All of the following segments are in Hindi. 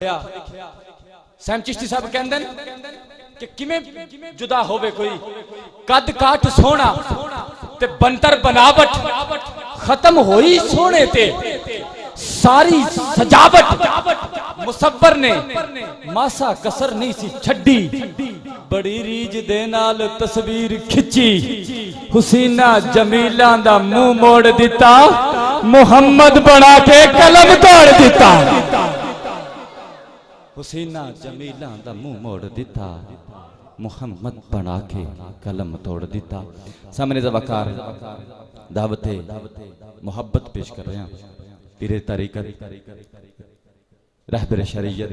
सैम चिश्ती साहब कहंदे कि किवें जुदा होवे कोई कद काठ सोना ते बनतर बनावट खत्म होई सोने ते सारी सजावट मुसव्वर ने मासा कसर नहीं सी छड्डी बड़ी रीज दे नाल तस्वीर खिंची हुसीना जमीला दा मुंह मोड़ दिता मुहम्मद बना के कलम तोड़ दिता हुसीना जमीला दा मुंह मोड़ दिता मुहम्मद बना के कलम तोड़ दिता। सामने वकार दावते मोहब्बत पेश कर रहे हैं पीरे तरीकत रहबर शरीयत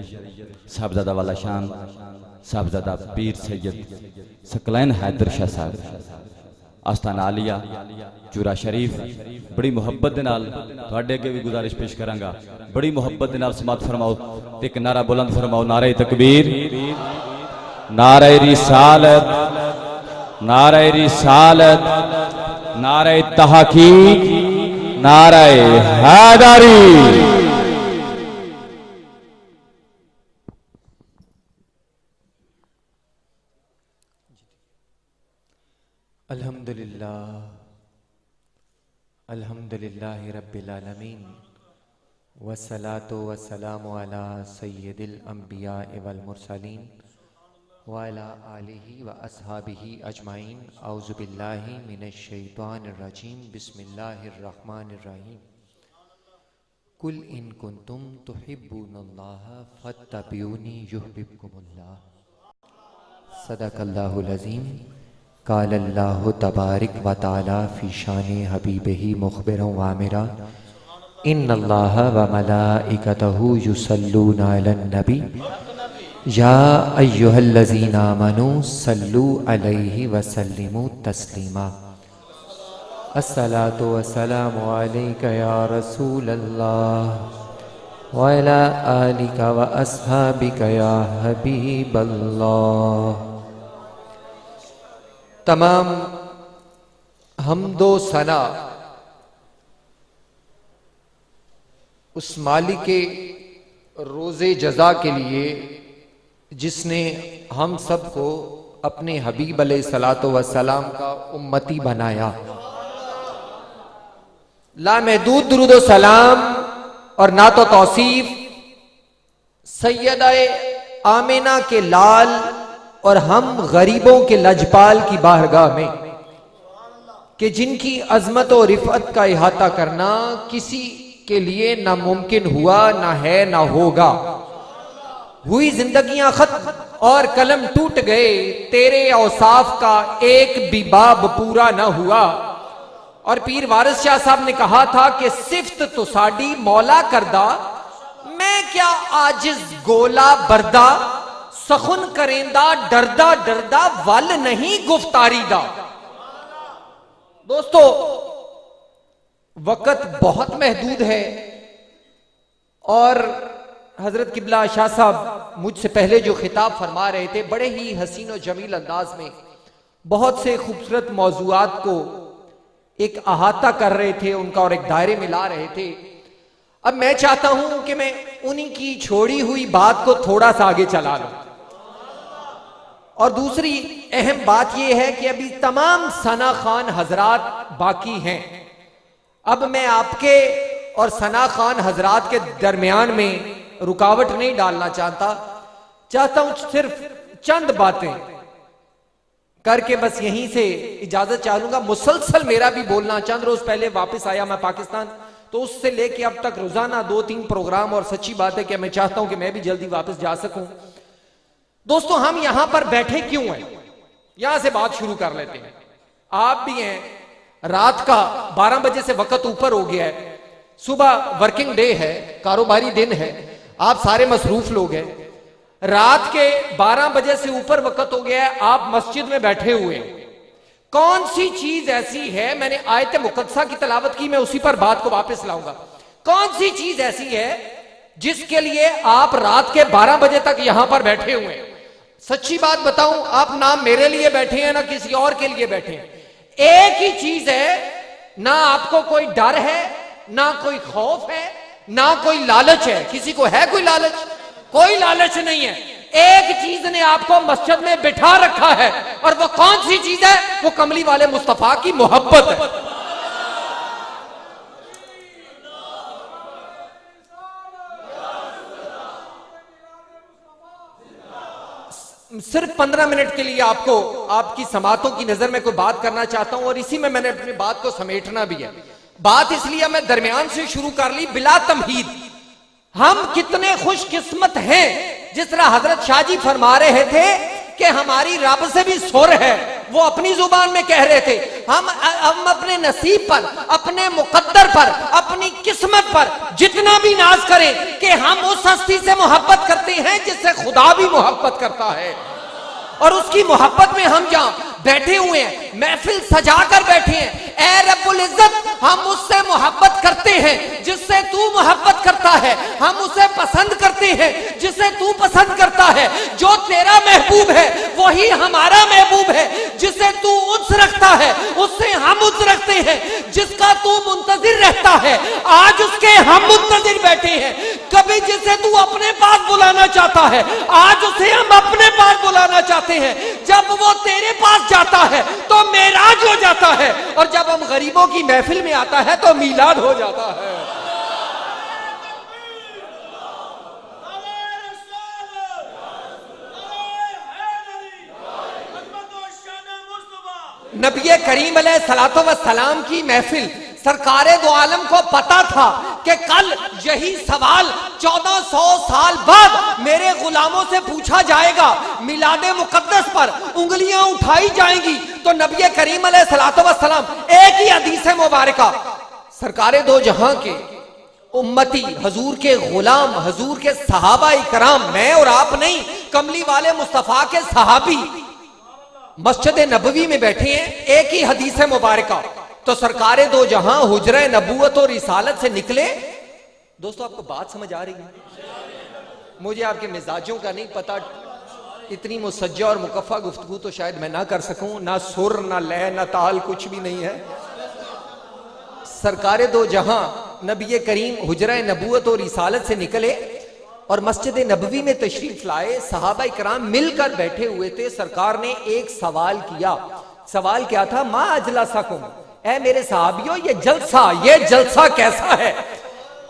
साहबजादा वाला शान साहबजादा पीर सैयद सकलैन हैदर शाह साहब आस्थाना आलिया चूरा शरीफ बड़ी मुहब्बत दे नाल तुहाडे अगे भी गुजारिश पेश करांगा बड़ी मुहब्बत दे नाल समात फरमाओ ते एक नारा बुलंद फरमाओ नारे तकबीर नारे रिसालत नारे रिसालत नारे तहकीक नारे हैदरी। अल्हम्दुलिल्लाहि रब्बिल आलमीन वस्सलातु वस्सलामु अला सय्यिदिल अंबिया वल मुरसलीन व अला आलिहि व अस्हाबिहि अजमाइन औज़ु बिल्लाहि मिनश शैतानिर रजीम बिस्मिल्लाहिर रहमानिर रहीम कुल इन कुंतुम तुहिब्बुनल्लाह फत्तबिऊनी युहब्बुकुमुल्लाह सदक़ल्लाहुल अज़ीम। कालल्लाहु तबारिक व तआला फ़ी शानि हबीबिही मुख़बिरन व आमिरा इन्नल्लाह व मलाइकतहु युसल्लूना अलन नबी या अय्युहल्लज़ीना आमनू सल्लू अलैहि व सल्लिमू तस्लीमा। अस्सलातु वस्सलामु अलैका या रसूलल्लाह व अला आलिका व अस्हाबिका या हबीबल्लाह। तमाम हमदो सना उस मालिक के रोज़े जज़ा के लिए जिसने हम सबको अपने हबीब अलैहिस्सलातु वस्सलाम का उम्मती बनाया। लामहदूद दुरूद व सलाम और ना तो तौसीफ सैयदा आमिना के लाल और हम गरीबों के लजपाल की बारगाह में कि जिनकी अजमत और रिफत का इहाता करना किसी के लिए नामुमकिन हुआ ना है ना होगा। हुई जिंदगियां खत्म और कलम टूट गए तेरे औसाफ का एक भी बाब पूरा ना हुआ। और पीर वारिस शाह साहब ने कहा था कि सिफ्त तो साडी मौला करदा मैं क्या आजिज गोला बरदा सखुन करेंदा डरदा डरदा वल नहीं गुफ्तारी दा। दोस्तों वक़्त बहुत महदूद है और हजरत किबला शाह साहब मुझसे पहले जो खिताब फरमा रहे थे बड़े ही हसीन और जमील अंदाज में बहुत से खूबसूरत मौजूआत को एक अहाता कर रहे थे उनका और एक दायरे में ला रहे थे। अब मैं चाहता हूं कि मैं उन्हीं की छोड़ी हुई बात को थोड़ा सा आगे चला लूं। और दूसरी अहम बात यह है कि अभी तमाम सना खान हजरात बाकी हैं। अब मैं आपके और सना खान हजरात के दरमियान में रुकावट नहीं डालना चाहता हूं सिर्फ चंद बातें करके बस यहीं से इजाजत चाहूंगा। मुसलसल मेरा भी बोलना चंद रोज पहले वापस आया मैं पाकिस्तान तो उससे लेके अब तक रोजाना 2-3 प्रोग्राम और सच्ची बात है कि मैं चाहता हूं कि मैं भी जल्दी वापस जा सकूं। दोस्तों हम यहां पर बैठे क्यों हैं यहां से बात शुरू कर लेते हैं। आप भी हैं रात का 12 बजे से वक्त ऊपर हो गया है सुबह वर्किंग डे है कारोबारी दिन है आप सारे मसरूफ लोग हैं। रात के 12 बजे से ऊपर वक्त हो गया है आप मस्जिद में बैठे हुए हैं। कौन सी चीज ऐसी है मैंने आयत मुकद्दसा की तलावत की मैं उसी पर बात को वापस लाऊंगा। कौन सी चीज ऐसी है जिसके लिए आप रात के 12 बजे तक यहां पर बैठे हुए हैं। सच्ची बात बताऊं आप ना मेरे लिए बैठे हैं ना किसी और के लिए बैठे हैं। एक ही चीज है ना आपको कोई डर है ना कोई खौफ है ना कोई लालच है। किसी को है कोई लालच कोई लालच नहीं है। एक चीज ने आपको मस्जिद में बिठा रखा है, और वो कौन सी चीज है? वो कमली वाले मुस्तफा की मोहब्बत है। सिर्फ 15 मिनट के लिए आपको आपकी समातों की नजर में कोई बात करना चाहता हूं, और इसी में मैंने अपनी बात को समेटना भी है। बात इसलिए मैं दरमियान से शुरू कर ली बिला तमहीद। हम कितने खुशकिस्मत हैं, जिस तरह हजरत शाहजी फरमा रहे थे कि हमारी रब से भी सुर है, वो अपनी जुबान में कह रहे थे। हम अपने नसीब पर, अपने मुकद्दर पर, अपनी किस्मत पर जितना भी नाज करें कि हम उस हस्ती से मोहब्बत करते हैं जिससे खुदा भी मोहब्बत करता है, और उसकी मोहब्बत में हम जहां बैठे हुए हैं, महफिल सजा कर बैठे हैं, ए रब्बुल इज्जत हम उससे मोहब्बत करते हैं जिससे तू मोहब्बत करता है, हम उसे पसंद करते हैं जिसे तू पसंद करता है। जो तेरा महबूब है वही हमारा महबूब है, जिसे तू उन्स रखता है उससे हम उन्स रखते हैं, जिसका तू मुंतजिर रहता है आज उसके हम मुंतजिर बैठे हैं। कभी जिसे तू अपने पास बुलाना चाहता है आज उसे हम अपने पास बुलाना चाहते हैं। जब वो तेरे पास जाता है तो मेराज हो जाता है, और जब हम गरीबों की महफिल में आता है तो मीलाद हो जाता है। नबी करीम अलैहिस्सलातो वस्सलाम की महफिल, सरकारे दो आलम को पता था कि कल यही सवाल 1400 साल बाद मेरे गुलामों से पूछा जाएगा, मिलादे मुकद्दस पर उंगलियां उठाई जाएंगी। तो नबी करीम अलैहिस्सलातो वस्सलाम एक ही हदीस मुबारका, सरकारे दो जहां के उम्मती, हजूर के गुलाम, हजूर के सहाबा इकराम, मैं और आप नहीं, कमली वाले मुस्तफा के सहाबी मस्जिद नबवी में बैठे हैं। एक ही हदीस मुबारका, तो सरकारे दो जहां हुजरा नबूवत और रिसालत से निकले। दोस्तों आपको बात समझ आ रही है? मुझे आपके मिजाजों का नहीं पता, इतनी मुसज्जा और मुकफ़ा गुफ्तगू तो शायद मैं ना कर सकूं, ना सुर ना लय ना ताल, कुछ भी नहीं है। सरकारे दो जहां नबी करीम हुजरा नबूवत और रिसालत से निकले और मस्जिद नबवी में तशरीफ लाए। सहाबा इकराम मिलकर बैठे हुए थे। सरकार ने एक सवाल किया। सवाल क्या था? मा अजलसाकुम, ऐ मेरे सहाबियों ये जलसा कैसा है?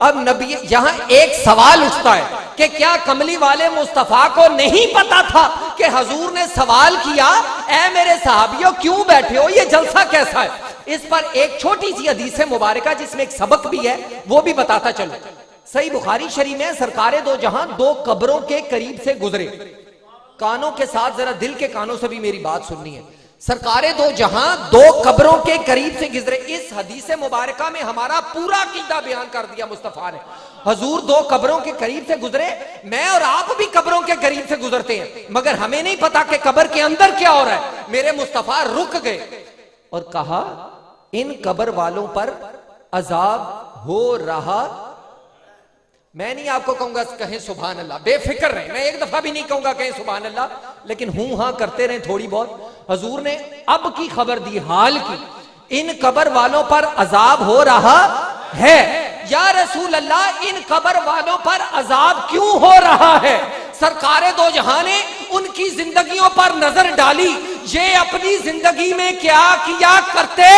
अब नबी यहां एक सवाल उठता है कि क्या कमली वाले मुस्तफा को नहीं पता था कि हजूर ने सवाल किया, ऐ मेरे सहाबियों क्यों बैठे हो, ये जलसा कैसा है? इस पर एक छोटी सी हदीस मुबारका जिसमें एक सबक भी है वो भी बताता चलो। सही बुखारी शरीफ में सरकारे दो जहां दो कब्रों के करीब से गुजरे। कानों के साथ जरा दिल के कानों से भी मेरी बात सुननी है। सरकारे दो जहां दो कब्रों के करीब से गुजरे। इस हदीस मुबारका में हमारा पूरा अकीदा बयान कर दिया मुस्तफा ने। हजूर दो कब्रों के करीब से गुजरे, मैं और आप भी कब्रों के करीब से गुजरते हैं, मगर हमें नहीं पता कि कब्र के अंदर क्या हो रहा है। मेरे मुस्तफा रुक गए और कहा, इन कब्र वालों पर अजाब हो रहा। मैं नहीं आपको कहूंगा कहें सुभान अल्लाह, बेफिक्र रहे, मैं एक दफा भी नहीं कहूंगा कहें सुभान अल्लाह, लेकिन हूं हां करते रहे थोड़ी बहुत। हजूर ने अब की खबर दी, हाल की, इन कब्र वालों पर अजाब हो रहा है। या रसूल अल्लाह, इन कब्र वालों पर अजाब क्यों हो रहा है? सरकारे दो जहां ने उनकी जिंदगियों पर नजर डाली, ये अपनी जिंदगी में क्या किया करते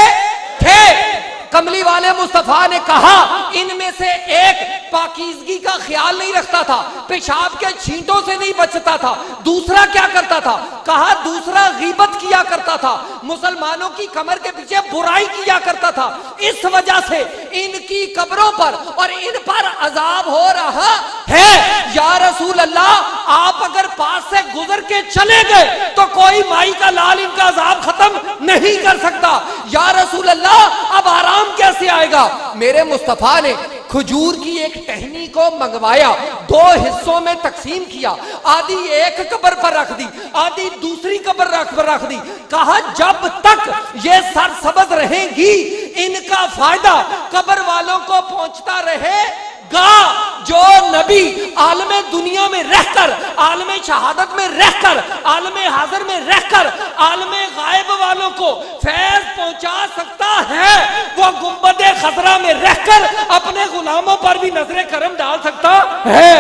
थे। कमली वाले मुस्तफा ने कहा, इनमें से एक पाकीज़गी का ख्याल नहीं रखता था, पेशाब के छींटों से नहीं बचता था। दूसरा क्या करता था? कहा, दूसरा गीबत किया करता था, मुसलमानों की कमर के पीछे बुराई किया करता था। इस वजह से इनकी कब्रों पर और इन पर अजाब हो रहा है। या रसूल अल्लाह, आप अगर पास से गुजर के चले गए तो कोई माई का लाल इनका अजाब खत्म नहीं कर सकता। या रसूल अल्लाह, अब आराम कैसे आएगा? मेरे मुस्तफा ने खजूर की एक टहनी को मंगवाया, दो हिस्सों में तकसीम किया, आधी एक कब्र पर रख दी, आधी दूसरी कब्र पर रख दी। कहा, जब तक ये सरसब्ज रहेंगी इनका फायदा कब्र वालों को पहुंचता रहेगा। जो नबी आलमे दुनिया में रहकर, आलमे शहादत में रहकर, आलमे हाजिर में रहकर आलमे गायब वालों को फैज पहुंचा सकता है, वो गुंबदे खतरा में रहकर अपने गुलामों पर भी नजरे करम डाल सकता है।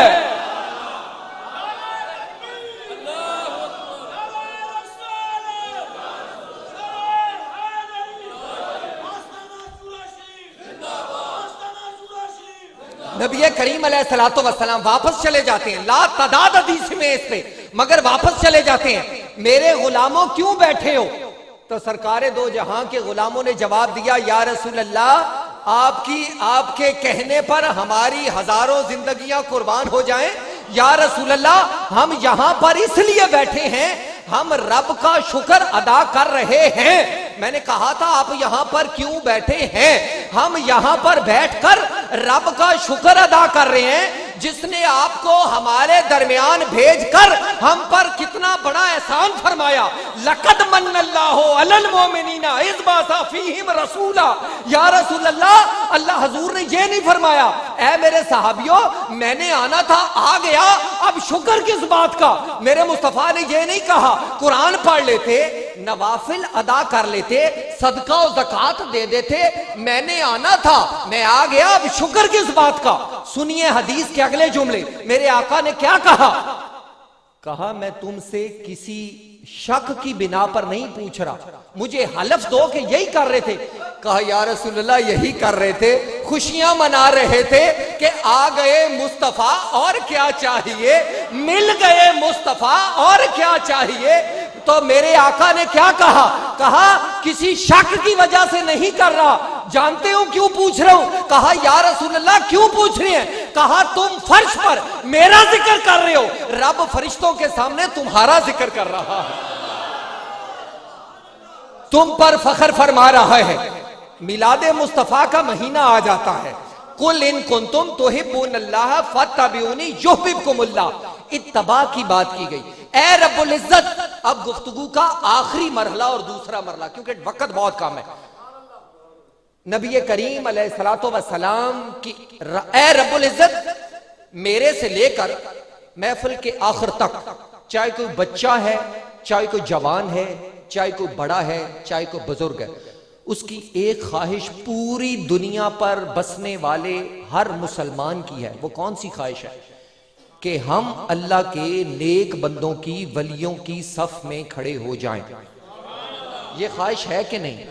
नबी करीम अलैहिस्सलातु वस्सलाम वापस चले जाते हैं, ला तादाद हदीस में इस पे, मगर वापस चले जाते हैं, मेरे गुलामों क्यों बैठे हो? तो सरकारे दो जहां के गुलामों ने जवाब दिया, या रसूल अल्लाह, आपके कहने पर हमारी हजारों जिंदगियां कुर्बान हो जाएं। या रसूल अल्लाह, हम यहां पर इसलिए बैठे हैं, हम रब का शुक्र अदा कर रहे हैं। मैंने कहा था आप यहां पर क्यों बैठे हैं? हम यहां पर बैठकर रब का शुक्र अदा कर रहे हैं, जिसने आपको हमारे दरमियान भेजकर हम पर कितना बड़ा एहसान फरमाया। लक़द मन्नल्लाहु अलल मोमिनीना इज़ बासा फीहिम रसूला। या रसूल अल्लाह, अल्लाह हजूर ने ये नहीं फरमाया, ऐ मेरे सहाबियों, मैंने आना था, आ गया, अब शुक्र किस बात का? मेरे मुस्तफा ने ये नहीं कहा कुरान पढ़ लेते, नवाफिल अदा कर लेते, सदका और ज़कात दे देते, मैंने आना था, मैं आ गया, अब शुक्र किस बात का? सुनिए हदीस के अगले जुमले, मेरे आका ने क्या कहा, मैं तुमसे किसी शक की बिना पर नहीं पूछ रहा, मुझे हलफ दो कि यही कर रहे थे। कहा, या रसूल अल्लाह, यही कर रहे थे, खुशियां मना रहे थे कि आ गए मुस्तफा, और क्या चाहिए? मिल गए मुस्तफा, और क्या चाहिए? तो मेरे आका ने क्या कहा, किसी शक की वजह से नहीं कर रहा। जानते हो क्यों पूछ रहा हूं? कहा, या रसूल अल्लाह, क्यों पूछ रहे हैं? कहा, तुम फर्श पर मेरा जिक्र कर रहे हो, रब फरिश्तों के सामने तुम्हारा जिक्र कर रहा है, तुम पर फख्र फरमा रहा है। मिलादे मुस्तफा का महीना आ जाता है, कुल इन कुंतुम तुहिब्बुनल्लाह फत्तबिऊनी युहिब्बुकुमुल्लाह, इत्तबा की बात की गई। ए रब्बुल इज्जत, अब गुफ्तगू का आखिरी मरहला और दूसरा मरहला, क्योंकि वक्त बहुत कम है। नबी करीम अलैहिस्सलातु वस्सलाम की, ए रब्बुल इज्जत, मेरे से लेकर महफिल के आखिर तक, चाहे कोई बच्चा है, चाहे कोई जवान है, चाहे कोई बड़ा है, चाहे कोई बुजुर्ग है, उसकी एक ख्वाहिश पूरी दुनिया पर बसने वाले हर मुसलमान की है। वो कौन सी ख्वाहिश है? कि हम अल्लाह के नेक बंदों की, वलियों की सफ में खड़े हो जाएं। ये ख्वाहिश है कि नहीं?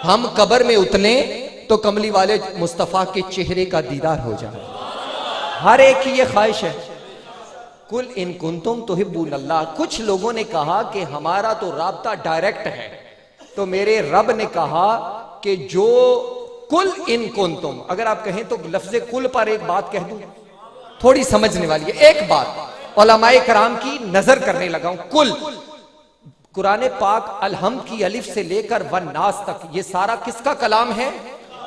हम कब्र में उतरे तो कमली वाले मुस्तफा के चेहरे का दीदार हो जाए, हर एक की ये ख्वाहिश है। कुल इन कुंतुम तुहिब्बुनल्लाह, कुछ लोगों ने कहा कि हमारा तो राब्ता डायरेक्ट है, तो मेरे रब ने कहा कि जो कुल इन कुंतुम, अगर आप कहें तो लफ्ज़ कुल पर एक बात कह दूं, थोड़ी समझने वाली है। एक बात उलमाए कराम की नजर करने लगा हूं। कुल, कुरान पाक अलहम्द की अलिफ से लेकर वन नास तक, ये सारा किसका कलाम है?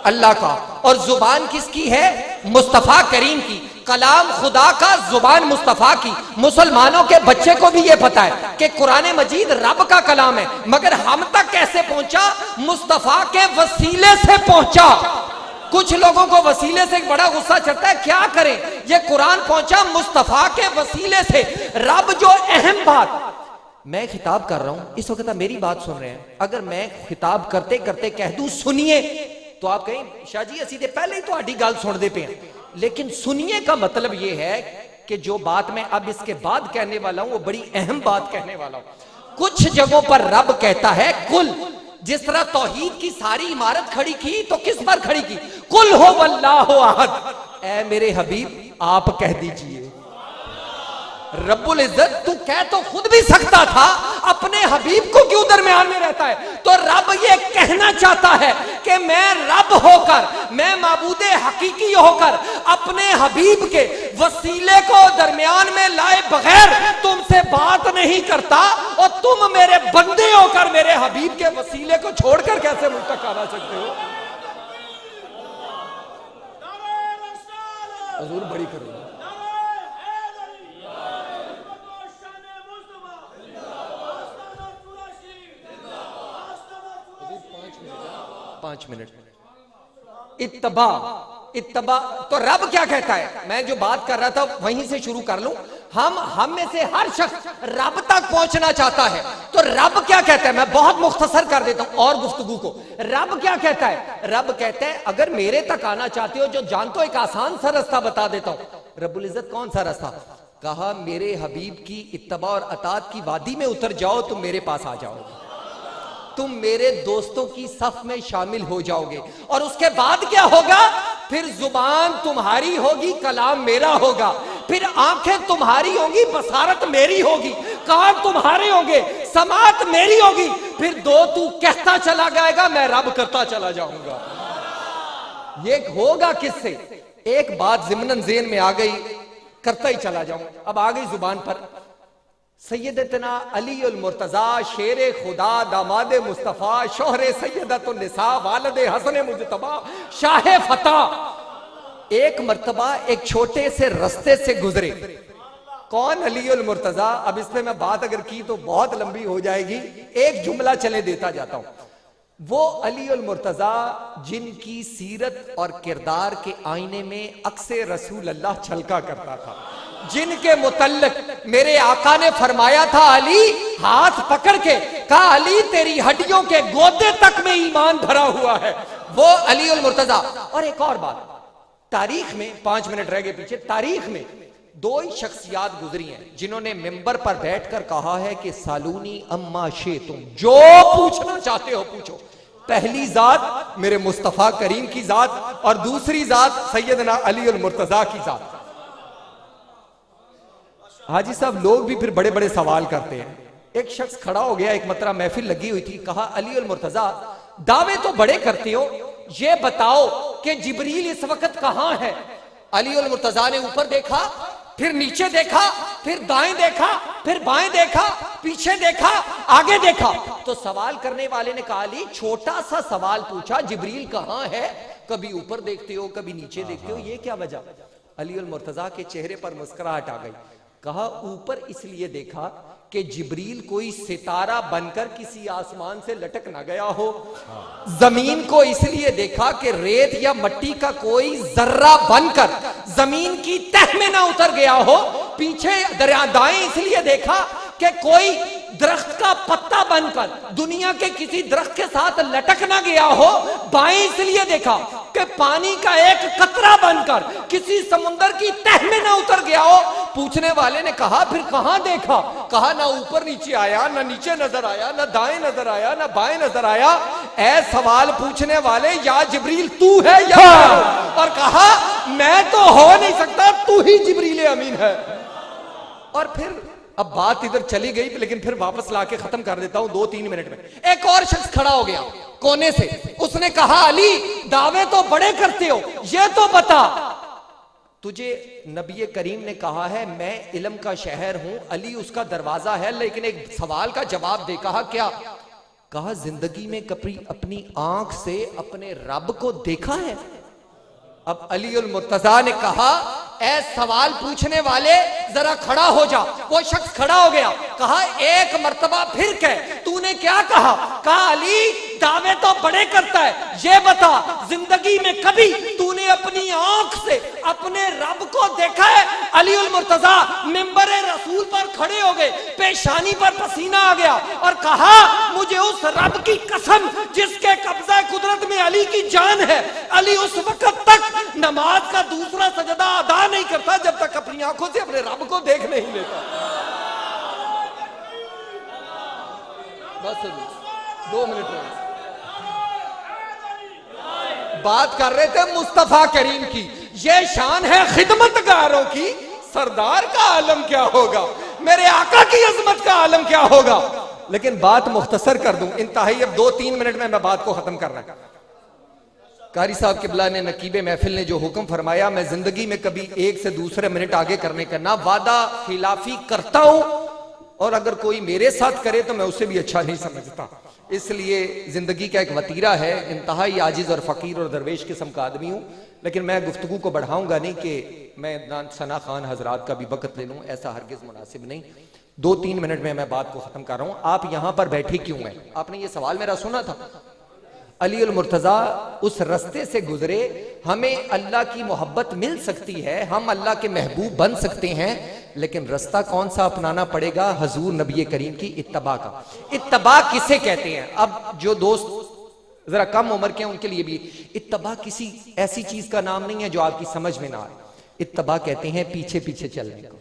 अल्लाह का। और जुबान किसकी है? मुस्तफा करीम की। कलाम खुदा का, जुबान मुस्तफा की। मुसलमानों के बच्चे को भी यह पता है कि कुरान मजीद रब का कलाम है, मगर हम तक कैसे पहुंचा? मुस्तफा के वसीले से पहुंचा। कुछ लोगों को वसीले से एक बड़ा गुस्सा चढ़ता है, क्या करें? ये कुरान पहुंचा मुस्तफा के वसीले से। रब जो अहम बात, मैं खिताब कर रहा हूं इस वक्त, मेरी बात सुन रहे हैं, अगर मैं खिताब करते करते कह दूं सुनिए, तो आप कहें शाह जी असी पहले ही तो गल सुन दे पे हैं। लेकिन सुनिए का मतलब यह है कि जो बात मैं अब इसके बाद कहने वाला हूं वो बड़ी अहम बात कहने वाला हूं। कुछ जगहों पर रब कहता है कुल, जिस तरह तौहीद की सारी इमारत खड़ी की तो किस पर खड़ी की? कुल हो वल्लाहु अहद। ऐ मेरे हबीब, आप कह दीजिए। रब्बुल इज्जत, तू कह तो खुद भी सकता था, अपने हबीब को क्यों दरमियान में रहता है? तो रब ये कहना चाहता है कि मैं रब होकर, मैं माबूदे हकीकी होकर अपने हबीब के वसीले को दरमियान में लाए बगैर तुमसे बात नहीं करता, और तुम मेरे बंदे होकर मेरे हबीब के वसीले को छोड़कर कैसे मुझ तक आ सकते हो? हुजूर बड़ी करो। 5 मिनट। इत्तबा तो रब क्या कहता है? मैं जो बात कर रहा था वहीं से शुरू कर लूं। हम में से हर शख्स रब तक पहुंचना चाहता है, तो रब क्या कहता है? मैं बहुत मुख्तसर कर देता हूं और गुफ्तगू को। रब क्या कहता है? रब कहता है अगर मेरे तक आना चाहते हो, जो जानते हो, एक आसान सा रास्ता बता देता हूं। रब्बुल इज्जत, कौन सा रास्ता? कहा मेरे हबीब की इत्तबा और अतात की वादी में उतर जाओ, तुम मेरे पास आ जाओगे, तुम मेरे दोस्तों की सफ में शामिल हो जाओगे। और उसके बाद क्या होगा? फिर जुबान तुम्हारी होगी, कलाम मेरा होगा, फिर आंखें तुम्हारी होंगी, बसारत मेरी होगी, कान तुम्हारे होंगे, समात मेरी होगी, फिर दो तू कहता चला जाएगा, मैं रब करता चला जाऊंगा। ये होगा किससे? एक बात ज़िम्नन ज़ेन में आ गई, करता ही चला जाऊं। अब आ गई जुबान पर, सैयदतना अली उल मुर्तजा शेर खुदा दामाद मुस्तफ़ा शोहरे सैयदतुन निसा वालद हसन मुजतबा शाह फता एक मर्तबा एक छोटे से रस्ते से गुजरे। कौन? अली उल मुर्तजा। अब इसमें मैं बात अगर की तो बहुत लंबी हो जाएगी, एक जुमला चले देता जाता हूं। वो अली उल मुर्तजा जिनकी सीरत और किरदार के आईने में अक्से रसूल अल्लाह छलका करता था, जिनके मुतल्लिक मेरे आका ने फरमाया था, अली हाथ पकड़ के कहा, अली तेरी हड्डियों के गोदे तक में ईमान भरा हुआ है, वो अली उल मुर्तजा। और एक और बात, तारीख में 5 मिनट रह गए पीछे, तारीख में 2 ही शख्सियात गुजरी हैं जिन्होंने मिंबर पर बैठकर कहा है कि सालूनी अम्मा शे, तुम जो पूछना चाहते हो पूछो। पहली जात मेरे मुस्तफा करीम की जात और दूसरी जात सैयदना अली उल मुर्तजा की जात। हाजी साहब लोग भी फिर बड़े बड़े सवाल करते हैं। एक शख्स खड़ा हो गया, एक मतरा महफिल लगी हुई थी, कहा, अली उल मुर्तजा दावे तो बड़े करते हो, ये बताओ कि जिब्रील इस वक्त कहां है? अली उल मुर्तजा ने ऊपर देखा, फिर नीचे देखा, फिर दाएं देखा, फिर बाएं देखा, पीछे देखा, आगे देखा। तो सवाल करने वाले ने कहा, अली छोटा सा सवाल पूछा, जिब्रील कहां है? कभी ऊपर देखते हो, कभी नीचे देखते हो, ये क्या वजह? अली उल मुर्तजा के चेहरे पर मुस्कुराहट आ गई। कहा, ऊपर इसलिए देखा कि जिब्रील कोई सितारा बनकर किसी आसमान से लटक ना गया हो। जमीन को इसलिए देखा कि रेत या मट्टी का कोई जर्रा बनकर जमीन की तह में ना उतर गया हो। पीछे दरिया दाएं इसलिए देखा कि कोई दरख्त का पत्ता बनकर दुनिया के किसी दरख्त के साथ लटक ना गया हो। बाएं इसलिए देखा कि पानी का एक कतरा बनकर किसी समुंदर की तह में ना उतर गया हो। पूछने वाले ने कहा, फिर कहां देखा? कहा, ना ऊपर नीचे आया, ना नीचे नजर आया, ना दाएं नजर आया, ना बाएं नजर आया। ऐ सवाल पूछने वाले, या जिब्रील तू है या मैं? और कहा, मैं तो हो नहीं सकता, तू ही जिब्रील अमीन है। और फिर अब बात इधर चली गई, लेकिन फिर वापस लाके खत्म कर देता हूं 2-3 मिनट में। एक और शख्स खड़ा हो गया कोने से, उसने कहा, अली दावे तो बड़े करते हो, ये तो बता, तुझे नबी करीम ने कहा है मैं इल्म का शहर हूं, अली उसका दरवाजा है, लेकिन एक सवाल का जवाब दे। कहा, क्या? कहा, जिंदगी में कभी अपनी आंख से अपने रब को देखा है? अब अली उल मुर्तजा ने कहा, ऐ सवाल पूछने वाले जरा खड़ा हो जा। वो शख्स खड़ा हो गया, कहा, एक मर्तबा फिर कह, तूने क्या कहा? कहा, अली दावे तो बड़े करता है, ये बता जिंदगी में कभी तूने अपनी आंख से अपने रब को देखा है? अली उल मुर्तजा मिंबर रसूल पर खड़े हो गए, पेशानी पर पसीना आ गया और कहा, मुझे उस रब की कसम जिसके कब्जा कुदरत में अली की जान है, अली उस वक्त तक नमाज का दूसरा सजदा अदा नहीं करता जब तक अपनी आंखों से अपने रब को देख नहीं लेता। बस 2 मिनट में बात कर रहे थे मुस्तफा करीम की। ये शान है खिदमतगारों की, सरदार का आलम क्या होगा, मेरे आका की अजमत का आलम क्या होगा। लेकिन बात मुख्तसर कर दूं, इंतहाई अब 2-3 मिनट में मैं बात को खत्म करना है। कारी साहब किबला ने, नकीबे महफिल ने जो हुक्म फरमाया, मैं जिंदगी में कभी एक से दूसरे मिनट आगे करने का ना वादा खिलाफी करता हूं, और अगर कोई मेरे साथ करे तो मैं उसे भी अच्छा नहीं समझता। इसलिए जिंदगी का एक वतीरा है, इंतहाई आजिज और फकीर और दरवेश किस्म का आदमी हूं। लेकिन मैं गुफ्तगू को बढ़ाऊंगा नहीं कि मैं सना खान हजरात का भी वक्त ले लूं, ऐसा हरगिज मुनासिब नहीं। 2-3 मिनट में मैं बात को खत्म कर रहा हूं। आप यहां पर बैठे क्यों हैं? आपने ये सवाल मेरा सुना था। अली उल मुर्तजा उस रास्ते से गुजरे, हमें अल्लाह की मोहब्बत मिल सकती है, हम अल्लाह के महबूब बन सकते हैं, लेकिन रास्ता कौन सा अपनाना पड़ेगा? हजूर नबी करीम की इत्तबा का। इत्तबा किसे कहते हैं? अब जो दोस्त जरा कम उम्र के हैं उनके लिए भी, इत्तबा किसी ऐसी चीज का नाम नहीं है जो आपकी समझ में ना आए। इत्तबा कहते हैं पीछे पीछे चलने को।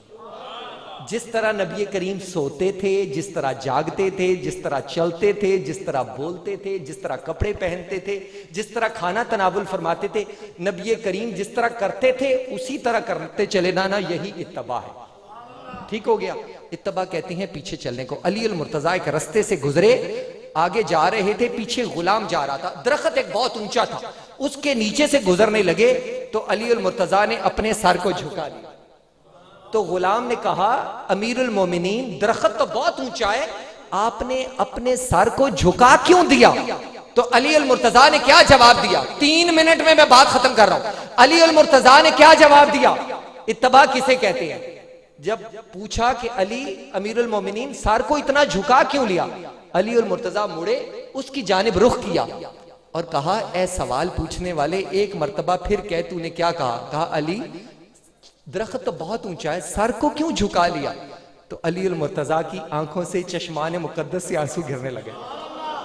जिस तरह नबी करीम सोते थे, जिस तरह जागते थे, जिस तरह चलते थे, जिस तरह बोलते थे, जिस तरह कपड़े पहनते थे, जिस तरह खाना तनावुल फरमाते थे, नबी करीम जिस तरह करते थे उसी तरह करते चले ना, यही इत्तबा है। ठीक हो गया। इत्तबा कहते हैं पीछे चलने को। अली अल मुर्तजा एक रास्ते से गुजरे, आगे जा रहे थे, पीछे गुलाम जा रहा था। दरख्त एक बहुत ऊंचा था, उसके नीचे से गुजरने लगे तो अली अल मुर्तजा ने अपने सर को झुका लिया। तो गुलाम ने कहा, अमीरुल मोमिनीन, दरख्त तो बहुत ऊंचा है, आपने अपने सर को झुका क्यों दिया? तो अली अल मुर्तजा ने क्या जवाब दिया? 3 मिनट में मैं बात खत्म कर रहा हूं। अली अल मुर्तजा ने क्या जवाब दिया? इत्तबा किसे कहते हैं? जब पूछा कि अली अमीरुल मोमिनीन सर को इतना झुका क्यों लिया, अली अल मुर्तजा मुड़े, उसकी जानिब रुख किया और कहा, ए सवाल पूछने वाले, एक मर्तबा फिर कह, तूने क्या कहा? कहा, अली दरख्त तो बहुत ऊंचा है, सर को क्यों झुका लिया? तो अली अल मुर्तजा की आंखों से चश्माने मुकद्दस से आंसू गिरने लगे।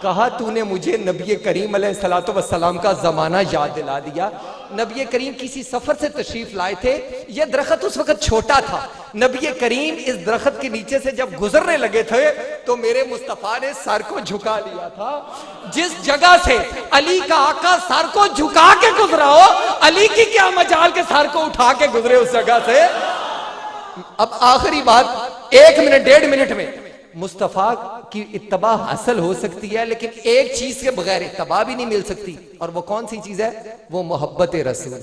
कहा, तूने मुझे नबी करीम अलैहिस्सलातु वस्सलाम का जमाना याद दिला दिया। नबी करीम किसी सफर से तशरीफ लाए थे, यह दरख्त उस वक्त छोटा था। नबी करीम इस दरख्त के नीचे से जब गुजरने लगे थे तो मेरे मुस्तफा ने सर को झुका लिया था। जिस जगह से अली का आका सर को झुका के गुजरा हो, अली की क्या मजाल के सर को उठा के गुजरे उस जगह से। अब आखिरी बात, 1 मिनट 1.5 मिनट में मुस्तफा की इत्तबा हासिल हो सकती है, लेकिन एक चीज के बगैर इत्तबा भी नहीं मिल सकती, और वो कौन सी चीज है? वो मोहब्बत रसूल।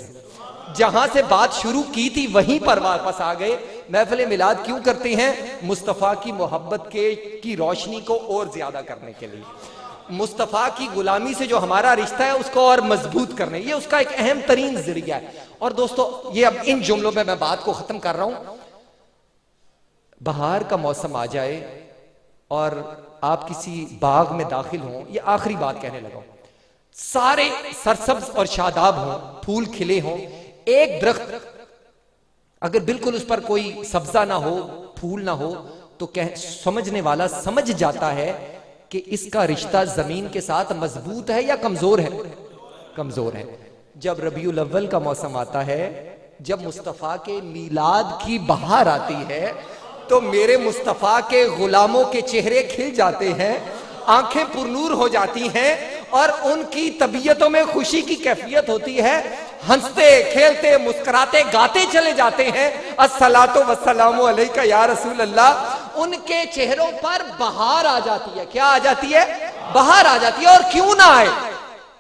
जहां से बात शुरू की थी वहीं पर वापस आ गए। महफिल मिलाद क्यों करते हैं? मुस्तफा की मोहब्बत की रोशनी को और ज्यादा करने के लिए, मुस्तफा की गुलामी से जो हमारा रिश्ता है उसको और मजबूत करने, ये उसका एक अहम तरीन जरिया है। और दोस्तों, ये अब इन जुमलों में मैं बात को खत्म कर रहा हूं। बहार का मौसम आ जाए और आप किसी बाग में दाखिल हों, ये आखिरी बात कहने लगा, सारे सरसब्ज और शादाब हों, फूल खिले हों, एक दरख्त अगर बिल्कुल उस पर कोई सब्जा ना हो, फूल ना हो, तो समझने वाला समझ जाता है कि इसका रिश्ता जमीन के साथ मजबूत है या कमजोर है? कमजोर है। जब रबीउल अव्वल का मौसम आता है, जब मुस्तफा के मीलाद की बहार आती है, तो मेरे मुस्तफा के गुलामों के चेहरे खिल जाते हैं, आंखें पुरनूर हो जाती हैं और उनकी तबीयतों में खुशी की कैफियत होती है। हंसते खेलते मुस्कुराते गाते चले जाते हैं, अस्सलातु वस्सलामु अलैका या रसूल अल्लाह। उनके चेहरों पर बहार आ जाती है। क्या आ जाती है? बहार आ जाती है। और क्यों ना आए,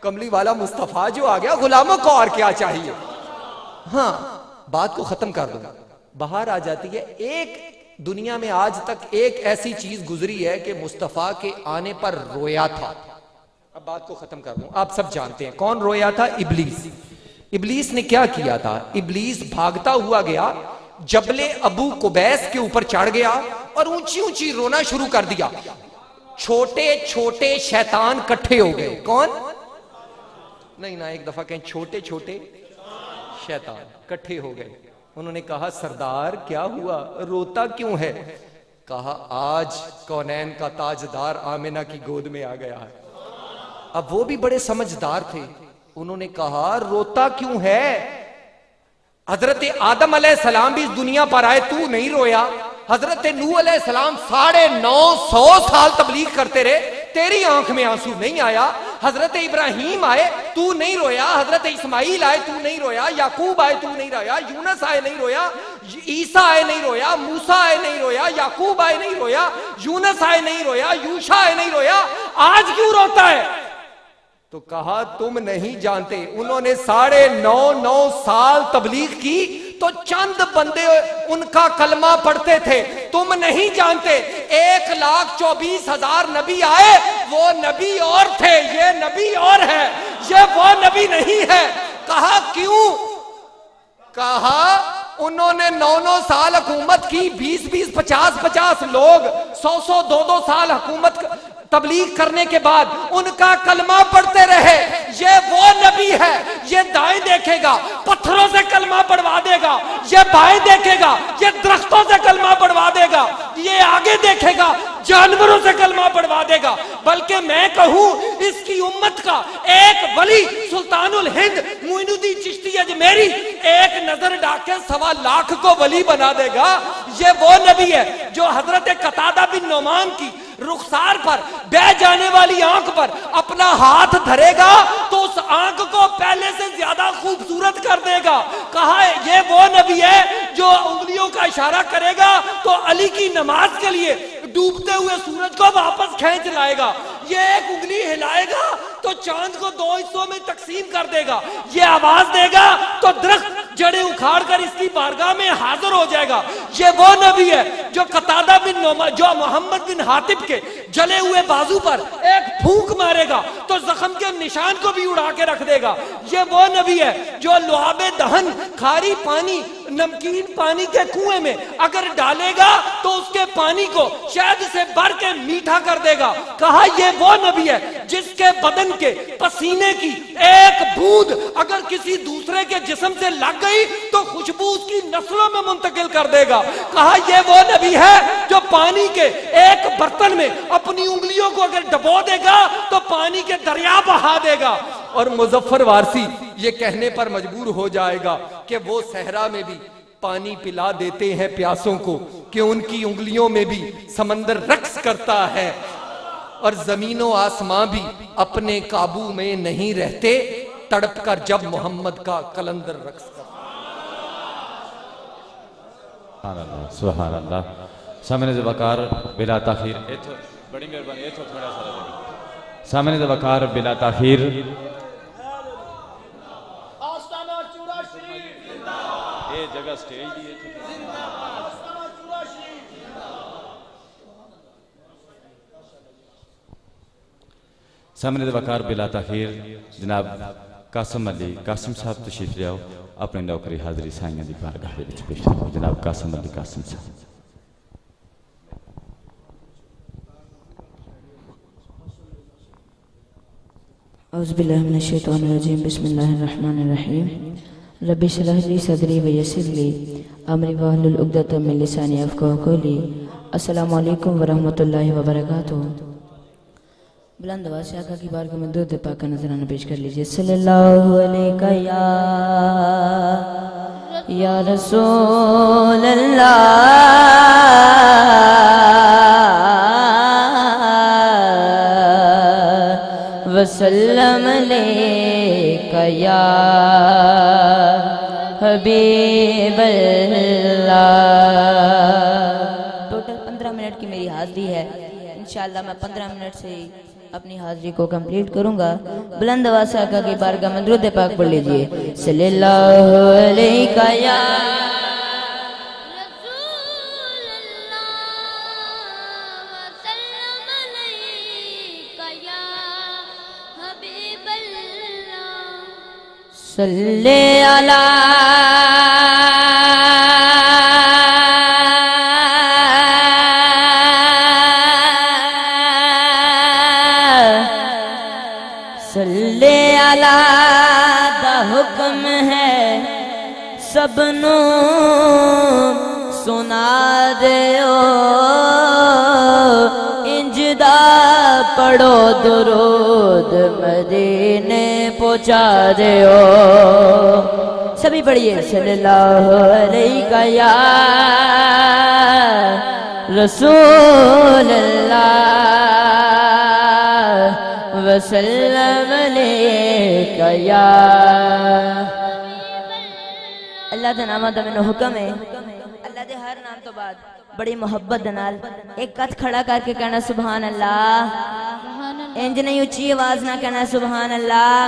कमली वाला मुस्तफा जो आ गया, गुलामों को और क्या चाहिए? हाँ, बात को खत्म कर दूंगा। बहार आ जाती है। एक दुनिया में आज तक एक ऐसी चीज गुजरी है कि मुस्तफा के आने पर रोया था। अब बात को खत्म कर दूं। आप सब जानते हैं कौन रोया था? इब्लीस। इब्लीस ने क्या किया था? इब्लीस भागता हुआ गया, जबले अबू कुबैस के ऊपर चढ़ गया और ऊंची ऊंची रोना शुरू कर दिया। छोटे छोटे शैतान इकट्ठे हो गए। कौन? नहीं ना, एक दफा कहें, छोटे छोटे शैतान इकट्ठे हो गए। उन्होंने कहा, सरदार क्या हुआ, रोता क्यों है? कहा, आज कौनैन का ताजदार आमिना की गोद में आ गया है। अब वो भी बड़े समझदार थे। उन्होंने कहा, रोता क्यों है? हजरत आदम अलैहिस्सलाम भी इस दुनिया पर आए, तू नहीं रोया? हजरत नूह अलैहिस्सलाम 950 साल तबलीग करते रहे, तेरी आंख में आंसू नहीं आया। हजरत इब्राहिम आए, तू नहीं रोया। हजरत इस्माइल आए, तू नहीं रोया। याकूब आए, तू नहीं रोया। यूनुस आए, नहीं रोया। ईसा आए, नहीं रोया। मूसा आए, नहीं रोया। याकूब आए, नहीं रोया। यूनुस आए, नहीं रोया। यूशा आए, नहीं रोया। आज क्यों रोता है? तो कहा, तुम नहीं जानते। उन्होंने 9.5 साल तबलीग की, तो चंद बंदे उनका कलमा पढ़ते थे। तुम नहीं जानते, 1,24,000 नबी आए, वो नबी और थे, ये नबी और है, ये वो नबी नहीं है। कहा, क्यों? कहा, उन्होंने 9 साल हुकूमत की, 20-20, 50-50 लोग 100-100, 2-2 साल हुकूमत तबलीग करने के बाद उनका कलमा पढ़ते रहे। ये वो नबी है, ये दाएं देखेगा पत्थरों से कलमा पढ़वा देगा, ये बाएं देखेगा ये दरख्तों से कलमा पढ़वा देगा, ये आगे देखेगा, जानवरों से कलमा पढ़वा देगा। बल्कि मैं कहूं इसकी उम्मत का एक वली सुल्तानुल हिंद मोइनुद्दीन चिश्ती अजमेरी एक नजर डाके 1.25 लाख को वली बना देगा। ये वो नबी है जो हजरत कतादा बिन नोमान की रुखसार पर बह जाने वाली आंख पर अपना हाथ धरेगा तो उस आंख को पहले से ज्यादा खूबसूरत कर देगा। कहा ये वो नबी है जो उंगलियों का इशारा करेगा तो अली की नमाज के लिए डूबते हुए सूरज को वापस खींच लाएगा। ये एक उंगली हिलाएगा तो चांद को 2 हिस्सों में तकसीम कर देगा। ये आवाज देगा तो दरख्त जड़ें उखाड़ कर इसकी बारगाह में हाजिर हो जाएगा। ये वो नबी है जो कतादा बिन नोमान, जो मोहम्मद बिन हातिब के जले हुए बाजू पर एक फूंक मारेगा तो जख्म के निशान को भी उड़ा के रख देगा। ये वो नबी है जो लुआबे दहन खारी पानी नमकीन पानी के कुएं में अगर डालेगा तो उसके पानी को शहद से भर के मीठा कर देगा। कहा यह वो नबी है जिसके बदन के पसीने की एक बूंद अगर किसी दूसरे के जिस्म से लग गई तो खुशबू उसकी नस्लों में मुंतकिल कर देगा। कहा यह वो नबी है जो पानी के एक बर्तन में अपनी उंगलियों को अगर डबो देगा तो पानी के दरिया बहा देगा। और मुजफ्फर वारसी ये कहने पर मजबूर हो जाएगा कि वो सहरा में भी पानी पिला देते हैं प्यासों को, कि उनकी उंगलियों में भी समंदर रक्स करता है और जमीनों आसमां भी अपने काबू में नहीं रहते, तड़प कर जब मोहम्मद का कलंदर रक्स करता। सुभान अल्लाह। सामने से वकार बिला ताखीर, बड़ी मेहरबानी, थोड़ा सा सामने से वकार बिला ताखीर ये जगह स्टेज दी है। सामने से वकार बिला ताखीर जनाब कासिम अली कासिम साहब तशरीफ ले आओ, अपनी नौकरी हाजिरी साइयां दी बारगाह दे विच पेश करो। जनाब कासिम अली कासिम साहब। औज़ुबिल्लाहि मिनश्शैतानिर्रजीम बिस्मिल्लाहिर्रहमानिर्रहीम रब्बि इश्रह ली सदरी व यस्सिर ली अमरी वहलुल उक़दतम मिन लिसानी यफ़क़हू क़ौली। अस्सलामु अलैकुम व रहमतुल्लाहि व बरकातुहू। बुलंद आवाज़ से आका की बारगाह में दुरूद पाक का नज़राना पेश कर लीजिए। सल्लल्लाहु अलैका या रसूल अल्लाह वसल्लम अलैका या हबीबल्लाह। टोटल 15 मिनट की मेरी हाजिरी है। इंशाअल्लाह मैं 15 मिनट से ही अपनी हाजिरी को कंप्लीट करूंगा। बुलंद आवाज़ से आका की बारगाह में दुरूद पाक पढ़ लीजिए। सल्लल्लाहु अलैका या सल्ले अला सल्ले अला दा हुक्म है सबनू सुना देओ, इंजदा पढ़ो दुरूद मदीने पहुंचा देओ। सभी पढ़िए सल्लल्लाहु अलैका या रसूल अल्लाह वसल्लम अलैका या। अल्लाह दे नाम दा मैनू हुक्म है, अल्लाह दे हर नाम तो बाद बड़ी मोहब्बत दे नाल एक कथ खड़ा करके कहना सुभान अल्लाह। इंज नहीं उच्ची आवाज ना कहना सुभान अल्लाह।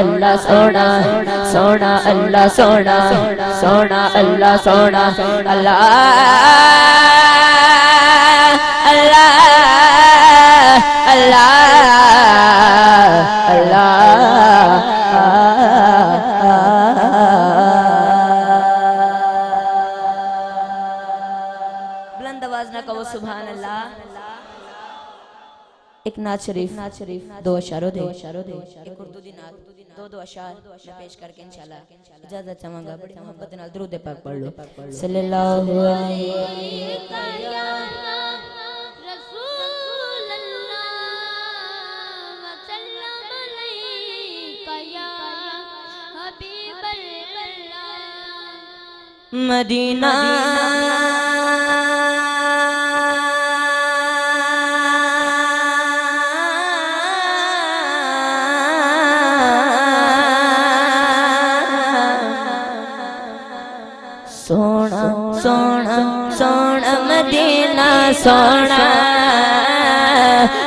अल्लाह सोना सोना अल्लाह सोना सोना अल्लाह सोना अल्लाह अल्लाह अल्लाह अल्लाह बुलंद आवाज ना कहो सुभान अल्लाह। एक नात शरीफ दो अशारों दे एक उर्दू दी नात दो अशार मैं पेश करके इंशाल्लाह इजाजत चाहूंगा। बड़ी मोहब्बत नाल दुरूद पाक पढ़ लो सल्लल्लाहु अलैहि मदीना सोना सोना सोना मदीना सोना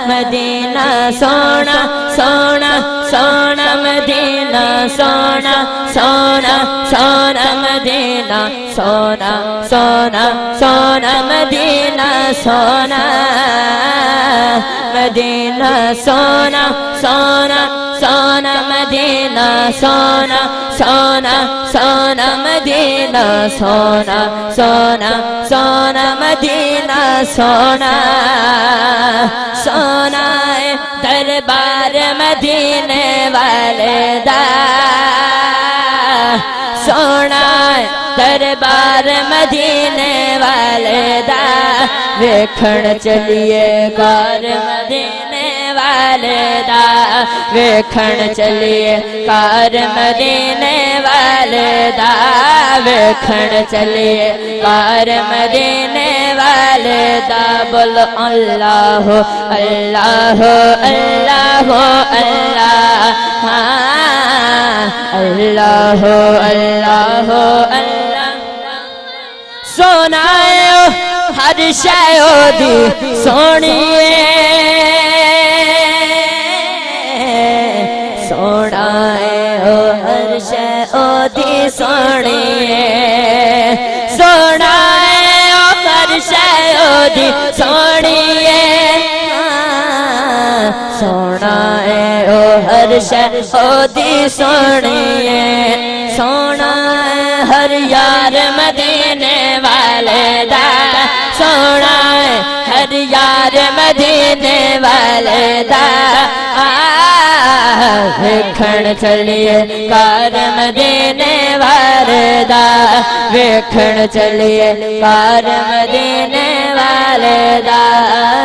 मदीना सोना सोना सोना मदीना सोना सोना सोना मदीना सोना सोना सोना मदीना सोना मदीना सोना सोना सोना मदीना सोना सोना सोना मदीना सोना सोना सोना मदीना सोना सोना दरबार मदीने वाले दा सोना दरबार मदीने वाले दा वेखण चलिए कार मदीने वाले दा वेखण चलिए कार मदीने वाले दा वेखण चलिए कार मदीने वाले दा बोलो अल्लाह अल्लाह अल्लाह अल्लाह अल्लाह अल्लाह अल्लाह सोना हर शय दी सोनिए सोना हर शय दी सोनिए सोना हर शय दी सोनिए सोना ओ हर शय दी सोनिए सोना हर यार मदीने वाले दा सोना हर यार मदीने वाले दा वेखण चलिए कार मदीने वाले दा वेखण चलिए कार मदीने वाले दा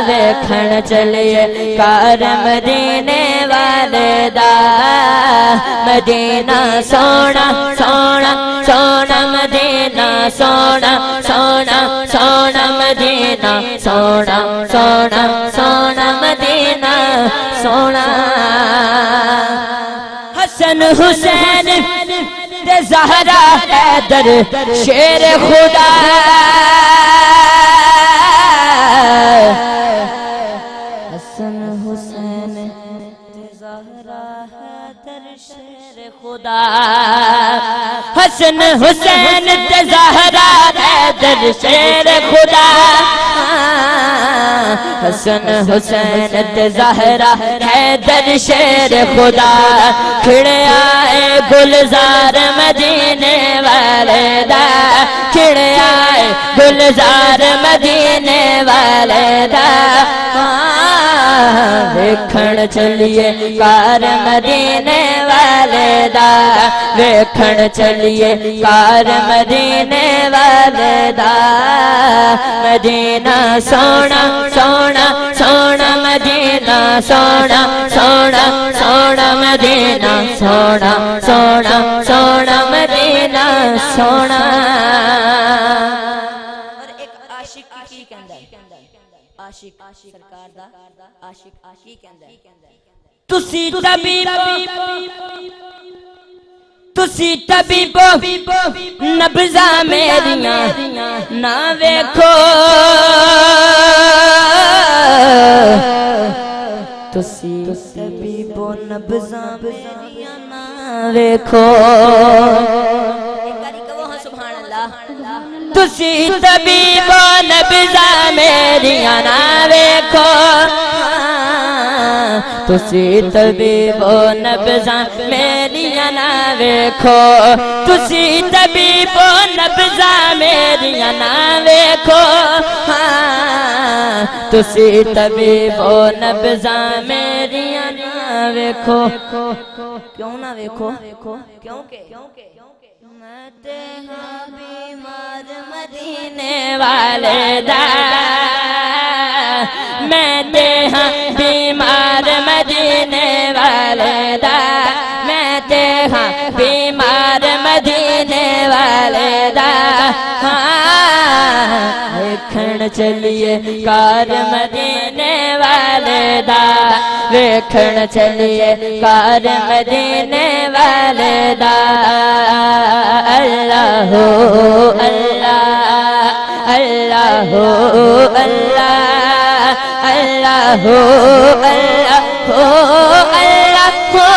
वेखण चलिए कार मदीने वाले दा मदीना सोना सोना सोना मदीना सोना सोना सोना मदीना सोना सोना सोना मदीना सोना हसन हुसैन ते ज़हरा हैदर शेर खुदा हसन हुसैन ते ज़हरा हैदर शेर खुदा हसन हुसैन ते ज़हरा हैदर शेर खुदा हसन हुसैन ते ज़हरा हैदर शेर खुदा खिड़े आए गुलजार मदीने वाले दा खिड़े आए गुलजार मदीने वाले दा वेखण चलिए कार मदीने वाले दा वेखण चलिए कार मदीने वाले दा मदीना सोना सोना सोना मदीना सोना सोना सोना मदीना सोना सोना सोना मदीना सोना। और एक आशिक की कहंदा आशिक सरकार दा आशिक की कहंदा तुसी तबीब नब्ज़ा मेरियां ना वेखो तुसी तबीब नब्ज़ा मेरियां ना वेखो सुभान अल्लाह तुसी तबीबो नब्ज़ा मेरिया ना वेखो तुसी तबीबो नब्ज़ा मेरिया ना वेखो तुसी तबीबो नब्ज़ा मेरिया ना वेखो तुसी तबीबो नब्ज़ा मेरिया ना वेखो क्यों ना वेखो क्योंकि मैं ते हाँ बीमार मदीने वाले दा मैं ते हाँ बीमार मदीने वाले दा मैं ते हाँ बीमार मदीने वाले दा वेखण चलिए कार मदीने वाले दा वेखण चलिए कार मदीने वाले दा अल्लाह हो अल्लाह अल्लाह हो अल्लाह अल्लाह हो अल्लाह हो अल्लाह हो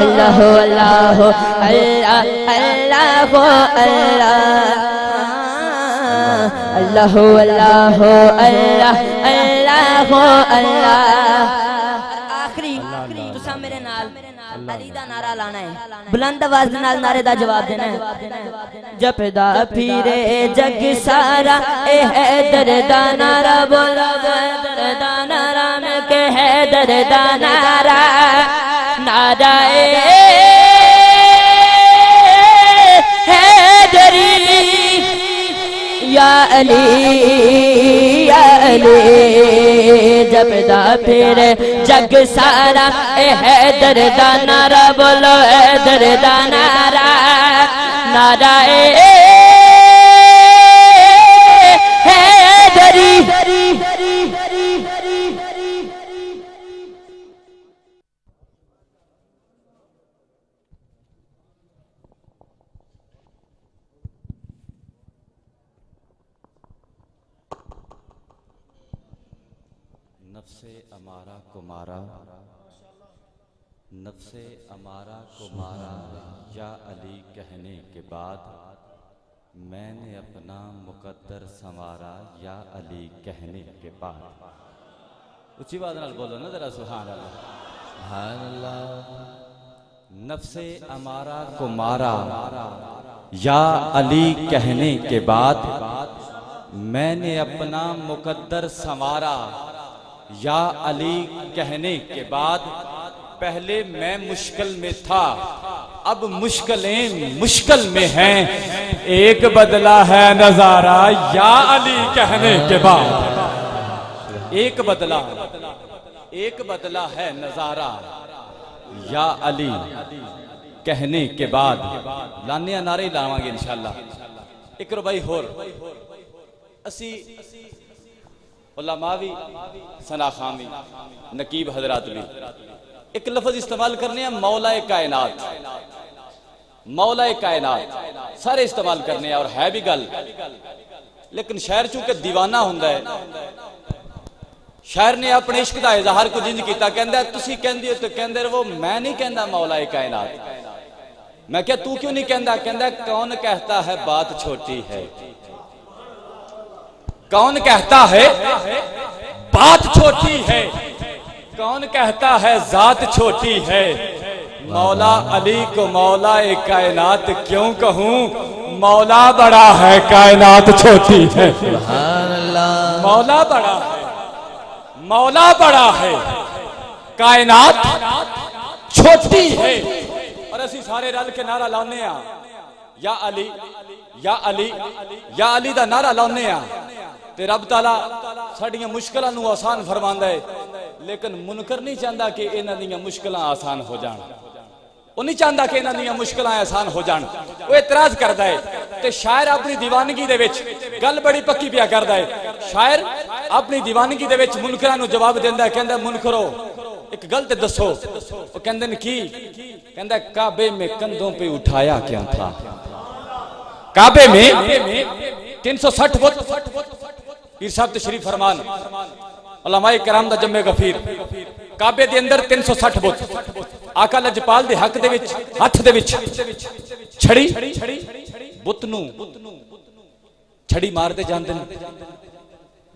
अल्लाह हो अल्लाह हो अल्लाह अल्लाह हो अल्लाह अल्लाह हो अल्लाह हो अल्लाह अल्लाह हो अल्लाह आखिरी तुसा मेरे नाल अली दा नारा लाना है बुलंद आवाज नाल नारे दा जवाब देना है जपदा फिरे जग सारा ए हैदर दा नारा बोलो हैदर दा नारा में के हैदर दा नारा नारा हैदरी या अली जपदा फिर जग सारा ए हैदर दा नारा बोलो हैदर दा नारा नारा हैदरी नफ्से अमारा को मारा नफ्से अमारा को मारा या अली कहने के बाद मैंने अपना मुकद्दर संवारा या अली कहने के बाद उच्ची बात नाल बोलो ना जरा सुभान अल्लाह नफ्से अमारा को मारा या अली कहने के बाद मैंने अपना मुकद्दर संवारा या अली कहने के बाद पहले मैं मुश्किल में था अब मुश्किलें मुश्किल में हैं एक बदला है नजारा या अली कहने के बाद एक बदला है नजारा या अली कहने के बाद लाने नारे लावांगे इंशाअल्लाह एक रुबाई होर असी उलमा भी सनाखामी नकीब हजरात भी एक लफ्ज इस्तेमाल करने हैं मौलाए कायनात सारे इस्तेमाल करने हैं और है भी गल लेकिन शायर चूंकि दीवाना हुंदा है शायर ने अपने इश्क का इजहार कुछ इंज किया कहंदा तुसी कहंदे हो तो कहंदे वो मैं नहीं कहंदा मौलाए कायनात मैं क्या तू क्यों नहीं कहंदा कहंदा कौन कहता है बात छोटी है कौन कहता है बात छोटी है कौन कहता है जात छोटी है मौला अली को मौला कायनात क्यों कहूं मौला बड़ा है कायनात छोटी है मौला बड़ा है कायनात छोटी है और असी सारे रल के नारा लाने या अली या अली या अली दा नारा लाने ते रब ताला साडियां मुश्किलां नूं आसान फरमांदा है लेकिन मुनकर नहीं चाहता कि इन्हां दियां मुश्किलां आसान हो जाण वो नहीं चाहता कि इन्हां दियां मुश्किलां आसान हो जाण वो इतराज करदा है ते शायर अपनी दीवानगी दे विच गल बड़ी पक्की पिया करदा है शायर अपनी दीवानगी दे विच मुनकरां नूं जवाब देंदा है कहंदा मुनकरो एक गल ते दसो वो कहंदे ने की कहंदा काबे में कंधों पे उठाया क्या था काबे में 360 पीर साहब तशरीफ फरमान उलमाए किराम दा जम्मे गफीर काबे दे अंदर 360 बुत, आका लजपाल दे हक दे विच हथ दे विच छड़ी, बुत नू छड़ी मारते जांदे ने,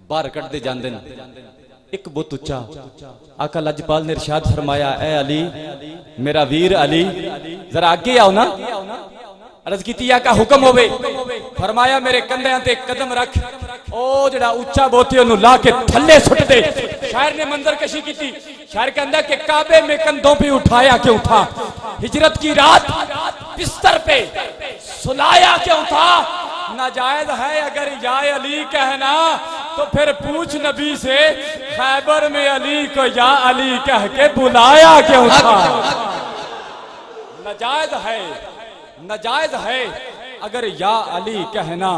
बाहर कटते जांदे ने। एक बुत उच्चा आका लजपाल ने इरशाद फरमाया, ए अली मेरा वीर अली जरा आगे आओ ना। अर्ज की आका हुक्म होवे, फरमाया मेरे कंधे ते कदम रख, ओ जड़ा उच्चा बोती ओनू ला के थल्ले सुट दे। शायर ने मंजर कशी की थी, शायर कहता कि काबे में कंधों पे उठाया क्यों था, हिजरत की रात बिस्तर पे सुलाया क्यों था। नाजायज है अगर या अली कहना तो फिर पूछ नबी से, खैबर में अली को या अली कह के बुलाया क्यों था। नाजायज है अगर या अली कहना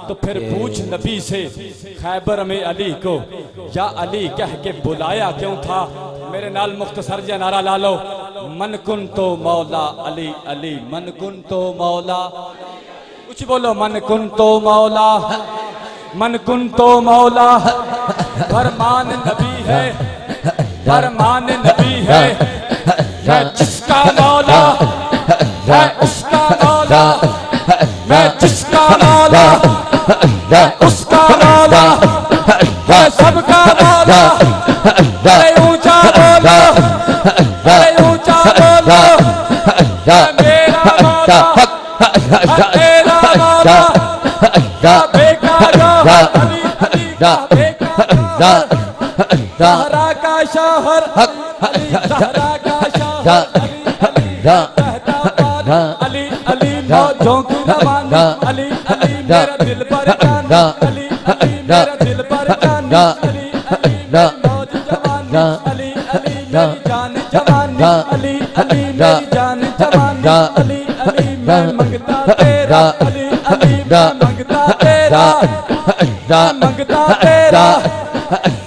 तो फिर पूछ नबी से, खैबर में अली को या अली कह के बुलाया क्यों था। मेरे नाल मुख्तसर जा नारा ला लो, मन कुन तो मौला अली अली, मन कुन तो मौला, कुछ बोलो, मन कुन तो मौला, मन कुन तो मौला। फरमान नबी है, फरमान नबी है, मैं जिसका मौला मैं उसका मौला, मैं जिसका मौला मैं उसका मौला, मैं सबका मौला। अरे ऊंचा बोलो, अरे ऊंचा बोलो, मेरा मौला मेरा मौला, बेका अली अली बेका ज़हरा का शहर अली, ज़हरा का शहर अली अली मौजों की रवानी, अली अली मेरा दिल पर जाना, अली अली मेरा दिल पर जाना, अली अली मौज जवानी, अली अली मेरी जान जवानी, अली अली मेरी जान जवानी, अली अली मैं मंगता तेरा, अली अली मैं मंगता तेरा, मैं मंगता तेरा,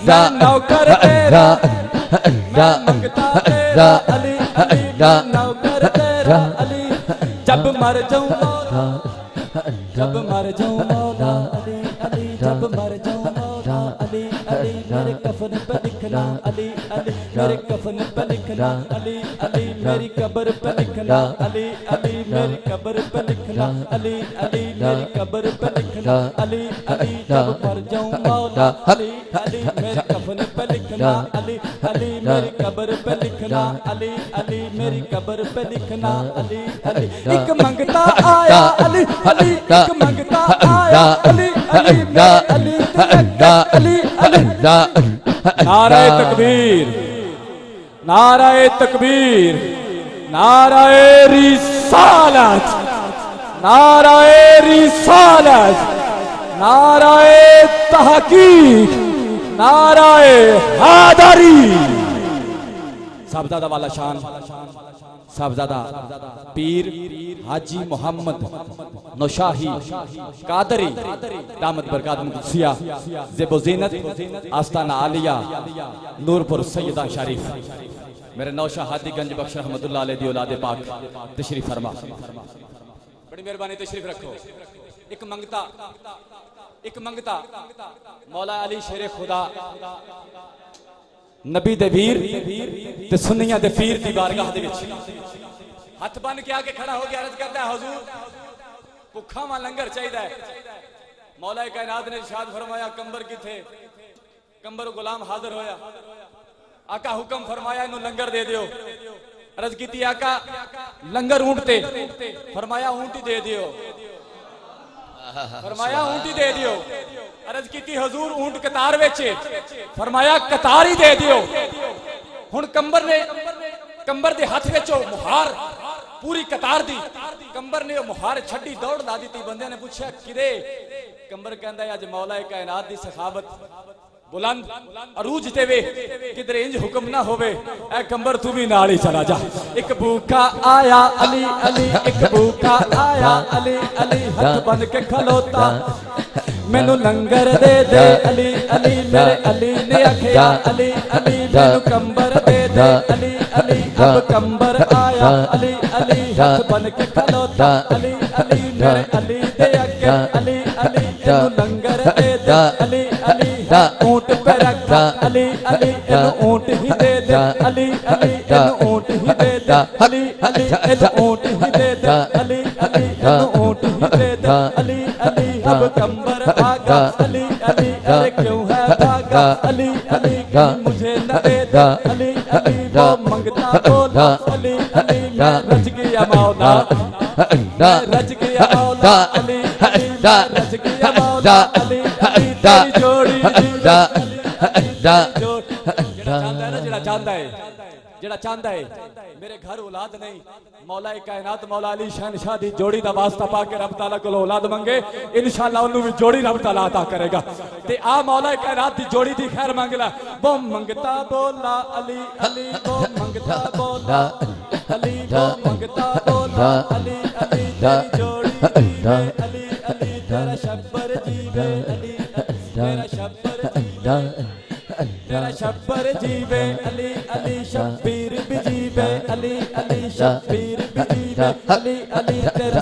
मैं नौकर तेरा, मैं मंगता तेरा, अली अली मैं नौकर तेरा, अली जब मर जाऊं मौला, जब मर जाऊं मौला, अली अली जब मर जाऊं मौला, अली अली मेरे कफन पे लिखना, अली अली मेरे कफन पे लिखना, अली अली मेरी कब्र पे लिखना, अली अली मेरी कब्र पे लिखना, अली अली मेरी कब्र पे लिखना, अली अली जब मर जाऊं मौला, अली अली मेरे कफन पे लिखना, अली अली मेरी कब्र पे लिखना, अली अली मेरी कब्र पे लिखना, अली अली एक मंगता आया, अली अली एक मंगता आया, अली अली मेरा अली अली अली। नारे तकबीर, नारे तकबीर, नारे रिसालत, नारे रिसालत, नारे तहकीक, नारे हैदरी। साहबजादा वाला शान साहबजादा पीर हाजी मोहम्मद नौशाही कादरी दामद बरकात मुक़द्दसिया ज़ेबो ज़ीनत आस्ताना आलिया नूरपुर सैयदा शरीफ मेरे नौशा हादीगंज बख्श रहमतुल्लाह अलैह दी औलाद पाक तशरीफ फरमा। बड़ी मेहरबानी तशरीफ रखो। एक मंगता मौला अली शेरे खुदा नबी दे वीर ते सुन्नियां दे पीर दी बारगाह दे विच हथ बन के आके खड़ा हो गया, अर्ज करदा है हुजूर भुखा वा लंगर चाहिदा है। मौला कायनात ने इरशाद फरमाया कंबर किथे, कंबर गुलाम हाजिर होया, आका हुक्म फरमाया इन्हू लंगर दे दियो। अर्ज कीती आका लंगर ऊंट ते, फरमाया ऊंट ही दे दियो, फरमाया ऊंट ही दे दियो। अर्ज की हुजूर ऊंट कतार विच, फरमाया कतार ही दे दियो। हुण कंबर दे हाथ विच मुहार पूरी कतार दी, कंबर ने मुहार छड्डी दौड़ ला दी। बंदे ने पूछा किरे, कंबर कहंदा अज मौला कायनात दी सखावत बुलंद अरूज ते वे किधर इंज हुक्म ना होवे, ए कंबर तू भी नाल ही चला जा। एक भूखा आया अली अली, एक भूखा आया अली अली, हाथ बन के खलोता मैनू लंगर दे दे अली अली, मेरे अली ने आखिया अली अली मैनू कंबर दे दे अली अली। अब कंबर आया अली अली, हाथ बन के खलोता अली अली, मेरे अली दे आगे अली अली इनु लंगर दे दे अली अली ऊंट पे रख अली अली इनु ऊंट ही दे दे अली अली इनु ऊंट ही दे दे अली अली इनु ऊंट ही दे दे अली अली इनु ऊंट ही दे दे अली अली अब कंबर भागा अली अली अरे क्यों है भागा अली अली मुझे न दे दे अली अली वो मंगता बोला अली अली मैं रच गया मौला मैं रच गया मौला अली अली मैं रच गया मौला अली अली तेरी जोड़ी जेड़ा चाहता है मेरे घर औलाद नहीं मौला कायनात मौला अली शहनशाह दी जोड़ी दा वास्ता पा के रब ताला कोल औलाद मंगे इंशाअल्लाह ओनू भी जोड़ी रब ताला अता करेगा ते आ मौला कायनात दी जोड़ी दी खैर मंगला वो मंगता बोला अली अली वो मंगता बोला अली वो मंगता बोला अली अली तेरी जोड़ी अली अली तेरा शब्बर जीवे अली तेरा शब्बर तेरा शब्बर जीवे अली अली शब्बीर भी जीवे अली अली शब्बीर भी जीवे अली अली तेरा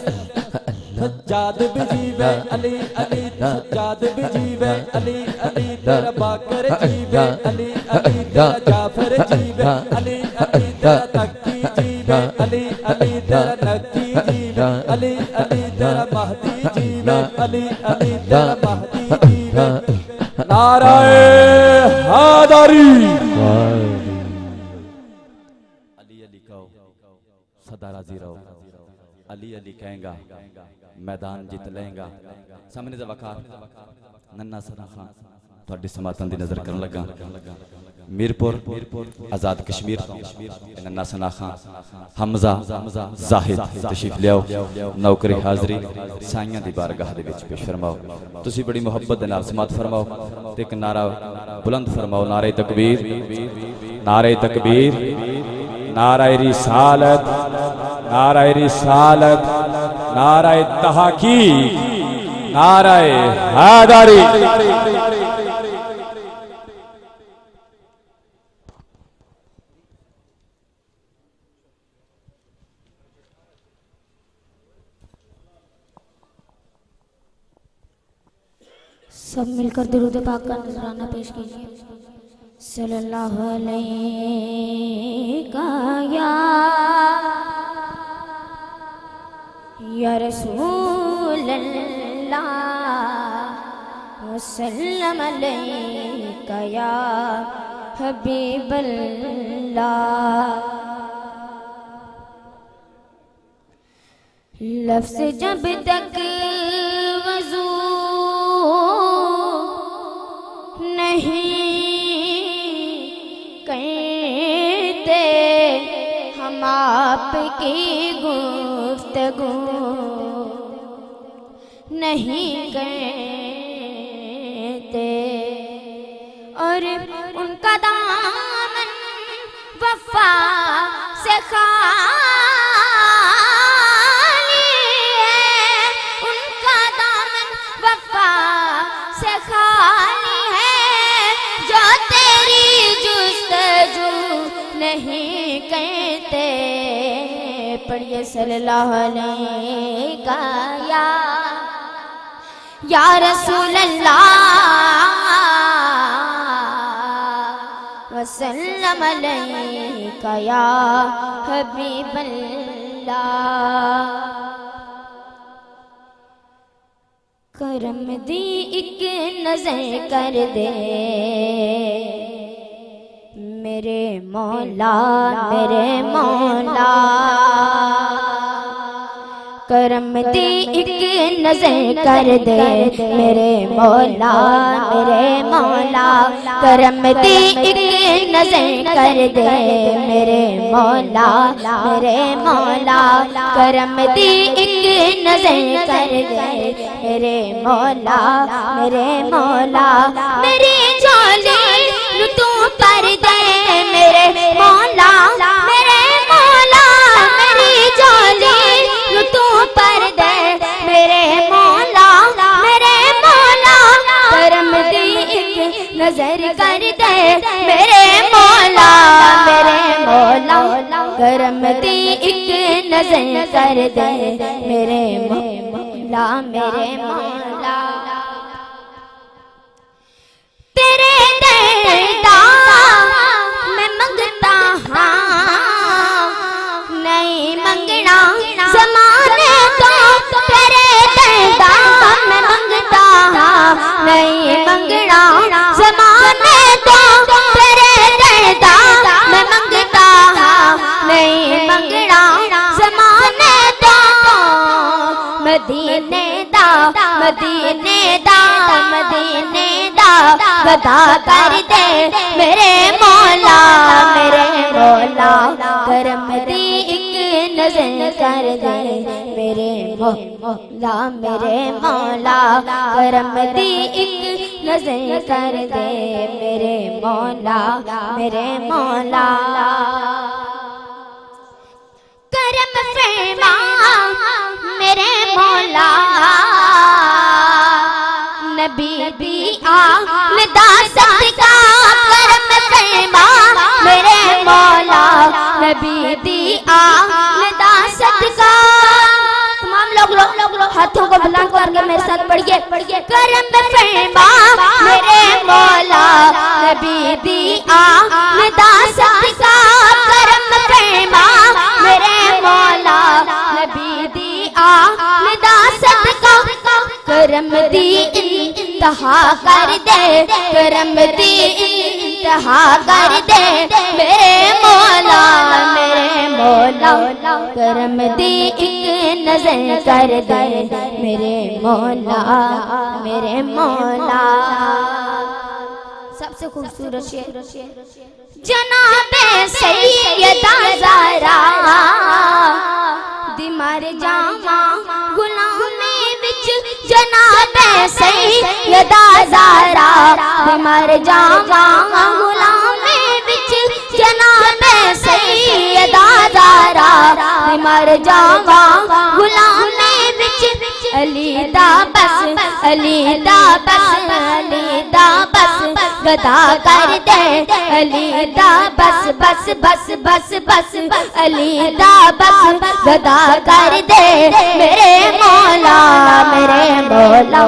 सज्जाद भी जीवे अली अली सज्जाद भी जीवे अली अली तेरा बाकर जीवे अली अली तेरा जाफर जीवे अली अली तेरा तक्की जीवे अली अली तेरा नक्की जीवे अली अली तेरा महदी जीवे अली अली तेरा महदी जीवे नाराए हैदरी अली अली कहो सदा राजी रहो अली अली कहेगा मैदान जीत लेगा सामने वकार नन्ना सना खान थोड़ी समातन दी नजर करन लगा मीरपुर आजाद कश्मीर नन्ना सना खान हमजा जाहिद तशरीफ लियाओ नौकरी हाजरी साइयां दी बारगाह दे विच पेश फरमाओ तुसी बड़ी मोहब्बत दे नाल समात फरमाओ ते एक नारा बुलंद फरमाओ नारे तकबीर नारे तकबीर नारे रिसालत नारे रिसालत नारे तहकीक नारे हैदरी सब मिलकर दुरूद पाक का नजराना पेश कीजिए। सल्लल्लाहु अलैहि या रसूल अल्लाह वसल्लम अलैका या हबीब अल्लाह। लफ्ज़ जब तक वज़ू नहीं कहते हम आपकी गुफ्तगू नहीं कहते और उनका दामन वफा से खाली है, उनका दामन वफा से खाली है, जो तेरी जुस्तजू नहीं कहते। पढ़िए सल्लल्लाहु अलैहि या रसूल अल्लाह वसल्लम अलैका या हबीब अल्लाह। करम दी एक नजर कर दे मेरे मौला मेरे मौला। करम दी एक नजर कर दे मेरे मौला मेरे मौला। करम दी एक नजर कर दे मेरे मौला मेरे मौला। करम दी एक नजर कर दे मेरे मौला मेरे मौला। मेरी झोली तू पर दे मेरे मौला मेरे मौला। मेरी झोली तू पर दे मेरे मौला मेरे मौला। करम दी एक नजर कर दे मेरे मौला मेरे मौला। करम दी एक नजर कर दे मेरे मौला मेरे मौला। तेरे दरदा मैं मंगता हाँ, नहीं मंगना ज़माने को। तेरे दरदा मैं मंगता हाँ, नहीं मंगना ज़माने को। तेरे दरदा मैं मंगता हाँ, नहीं मंगना ज़माने को। मदीने दा मदीने दा मदीने दा गदा कर दे मेरे मौला, मेरे मौला। करम दी एक नजर कर दे मेरे मौला, मेरे मौला। करम दी एक नजर कर दे मेरे मौला, मेरे मौला। करम फरमा मेरे मौला, नबी भी आमदा सदका। करम फरमा मेरे मौला, नबी दी आमदा सदका। तमाम लोग हाथों को बुलंद करके मेरे साथ पढ़िए। करम फरमा मेरे मौला, नबी दी आमदा सदका। करम फरमा मेरे मौला, नबी दी आमदा सदका। करम दी इंतहा कर दे, करम दी इंतहा कर दे मेरे मौला, मेरे मौला। करम दी एक नजर कर दे मेरे मौला, मेरे मौला। सबसे खूबसूरत शेर जनाबे सैयदा ज़हरा दिमार जामा गुलामी विच। जनाबे सैयदा ज़हरा दिमार जामा गुलामी विच। जनाबे सैयदा ज़हरा दिमार जामा गुलामी विच। अली दा बस अली दा बस अली दा बस गदा कर दे। अली दा बस बस बस बस बस अली दा बस गदा कर दे मेरे मौला, मेरे मौला।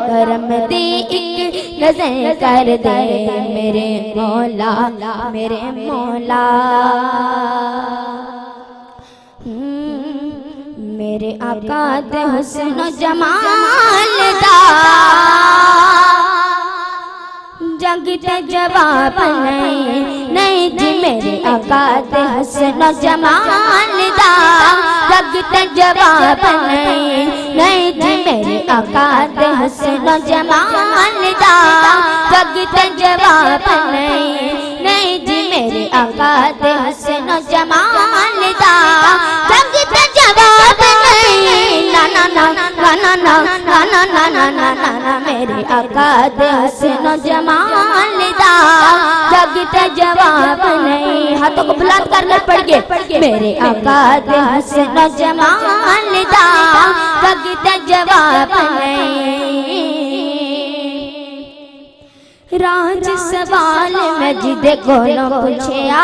करम दी एक नजर कर दे मेरे मौला, मेरे मौला। मेरे आका दे हुस्न जमाल दा जग ते जवाब नहीं जी। मेरे आका दे हुस्न जमाल दा जग ते जवाब नहीं जी। मेरे आका दे हुस्न जमाल दा जग ते जवाब नहीं जी। मेरे आका दे हुस्न जमाल दा जग ते जवाब ना ना ना ना ना ना ना ना ना ना ना ना। मेरे आका दे हुस्न जमाल दा जग ते जवाब नहीं। हाथों को बुलंद करके पढ़िए। मेरे आका दे हुस्न जमाल दा जग ते जवाब नहीं। राज सवाल मैं जिदे कोलों पूछया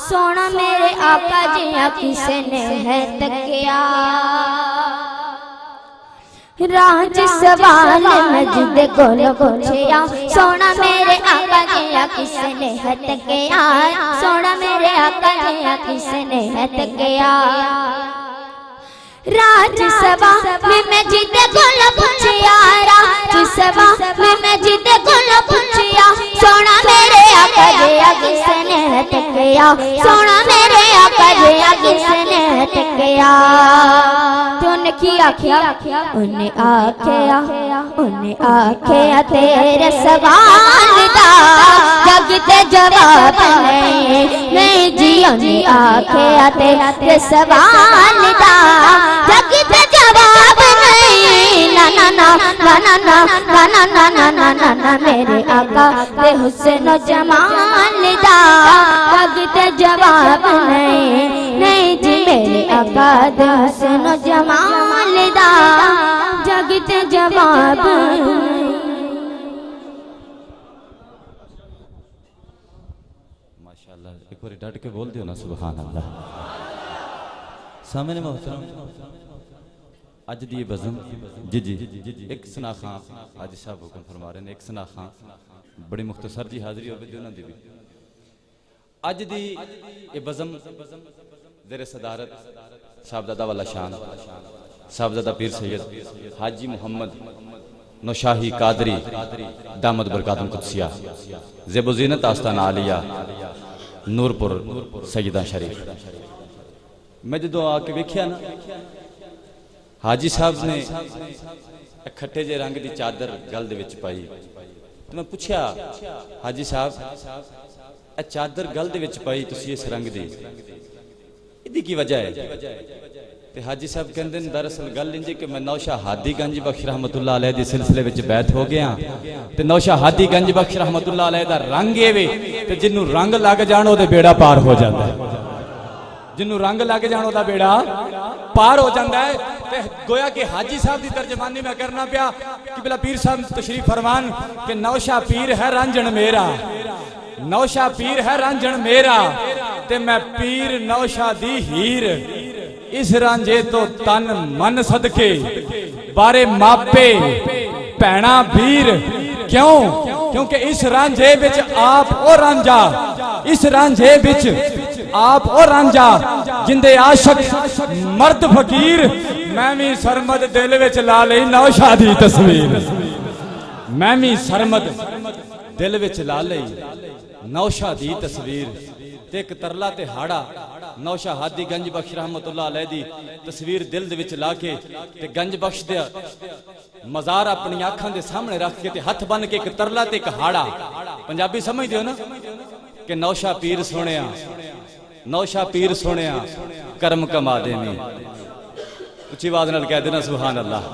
सोना मेरे आका जिया किसने है तकिया। राज सवाल मैं जिदे कोलों पूछया सोना मेरे आका जिया किसने है तकिया। सोना मेरे आका जिया किसने है तकिया। राज सभा में मैं जिदे कोलों पूछया राज सभा में मैं जिदे कोलों पूछया सोना मेरे आका जिया किसने है तकिया। सोना मेरे आका जिया किसने है तकिया। उन्हें की आख्या उन्हें आख्या तेरे सवाल दा जग ते जवाब नहीं जी। उन्हें आख्या तेरे सवाल दा जग ते जवाब नहीं। ना ना ना ना ना ना ना ना ना ना ना ना ना। मेरे आका दे हुस्न जमाल दा जग ते जवाब नहीं जी। मेरे आका दे हुस्न जमाल दा जग ते जवाब। माशाअल्लाह। एक बार डट के बोल दियो ना सुभान अल्लाह। सामने मोहतरम अज दी बज़म जी जी एक सना खां हाजी साहब हुक्म फरमा रहे हैं, एक सना खां बड़ी मुख्तसर जी हाज़री होवे दी उन्हां दी भी। अज दी ये बज़म ज़ेरे सदारत साहबजादा वाला शान साहबजादा पीर सैयद हाजी मोहम्मद नौशाही कादरी दामद बरकातुल कुदसिया ज़ेबो ज़ीनत आस्ताना आलिया नूरपुर सैयदा शरीफ। मैं जो आके वेख्या ना हाजी साहब ने खट्टे जे रंग की चादर गल दे विच पाई, तो मैं पूछया हाजी साहब ए चादर गल दे विच पाई तुसी इस रंग दी, इहदी की वजह है? ते हाजी साहब कहंदे ने दरअसल गल इंजी कि मैं नौशा हादी गंज बख्श रहमतुल्लाह अलैह दी सिलसिले विच बैत हो गया ते नौशा हादी गंज बख्श रहमतुल्लाह अलैह दा रंग ए वे ते जिन्नू रंग लग जाण ओदे बेड़ा पार हो जांदा है, जिन्नू रंग लग जाण ओदा बेड़ा पार हो जाता है। ते गोया कि हाजी साहब की तर्जमानी मैं करना पिया कि बिला पीर साहब तशरीफ फरमान कि नौशा पीर है रंजन मेरा, नौशा पीर है रंजन मेरा ते मैं पीर नौशा दी हीर, इस रांझे तो तन मन सदके बारे मापे भैणा वीर। क्यों? क्योंकि इस रांझे विच आप और रांझा, इस रांझे विच आप और रांझा जिंदे आशक मर्द फकीर, मैं भी सरमद दिल विच ला लई नौशा दी तस्वीर, मैं भी सरमद दिल विच ला लई नौशा दी तस्वीर। ते एक तरला ते हाड़ा नौशा हादी गंज बख्श रहमतुल्लाह अलैह दी तस्वीर दिल दे विच ला के ते गंज बख्श दे मज़ार अपनी आंखां दे सामने रख के ते हथ बन के एक तरला ते एक हाड़ा, पंजाबी समझदे हो ना कि नौशा पीर सोहणिया, नौशा पीर सोहणिया करम कमा देनी, उच्ची आवाज़ नाल कह देना सुभान अल्लाह।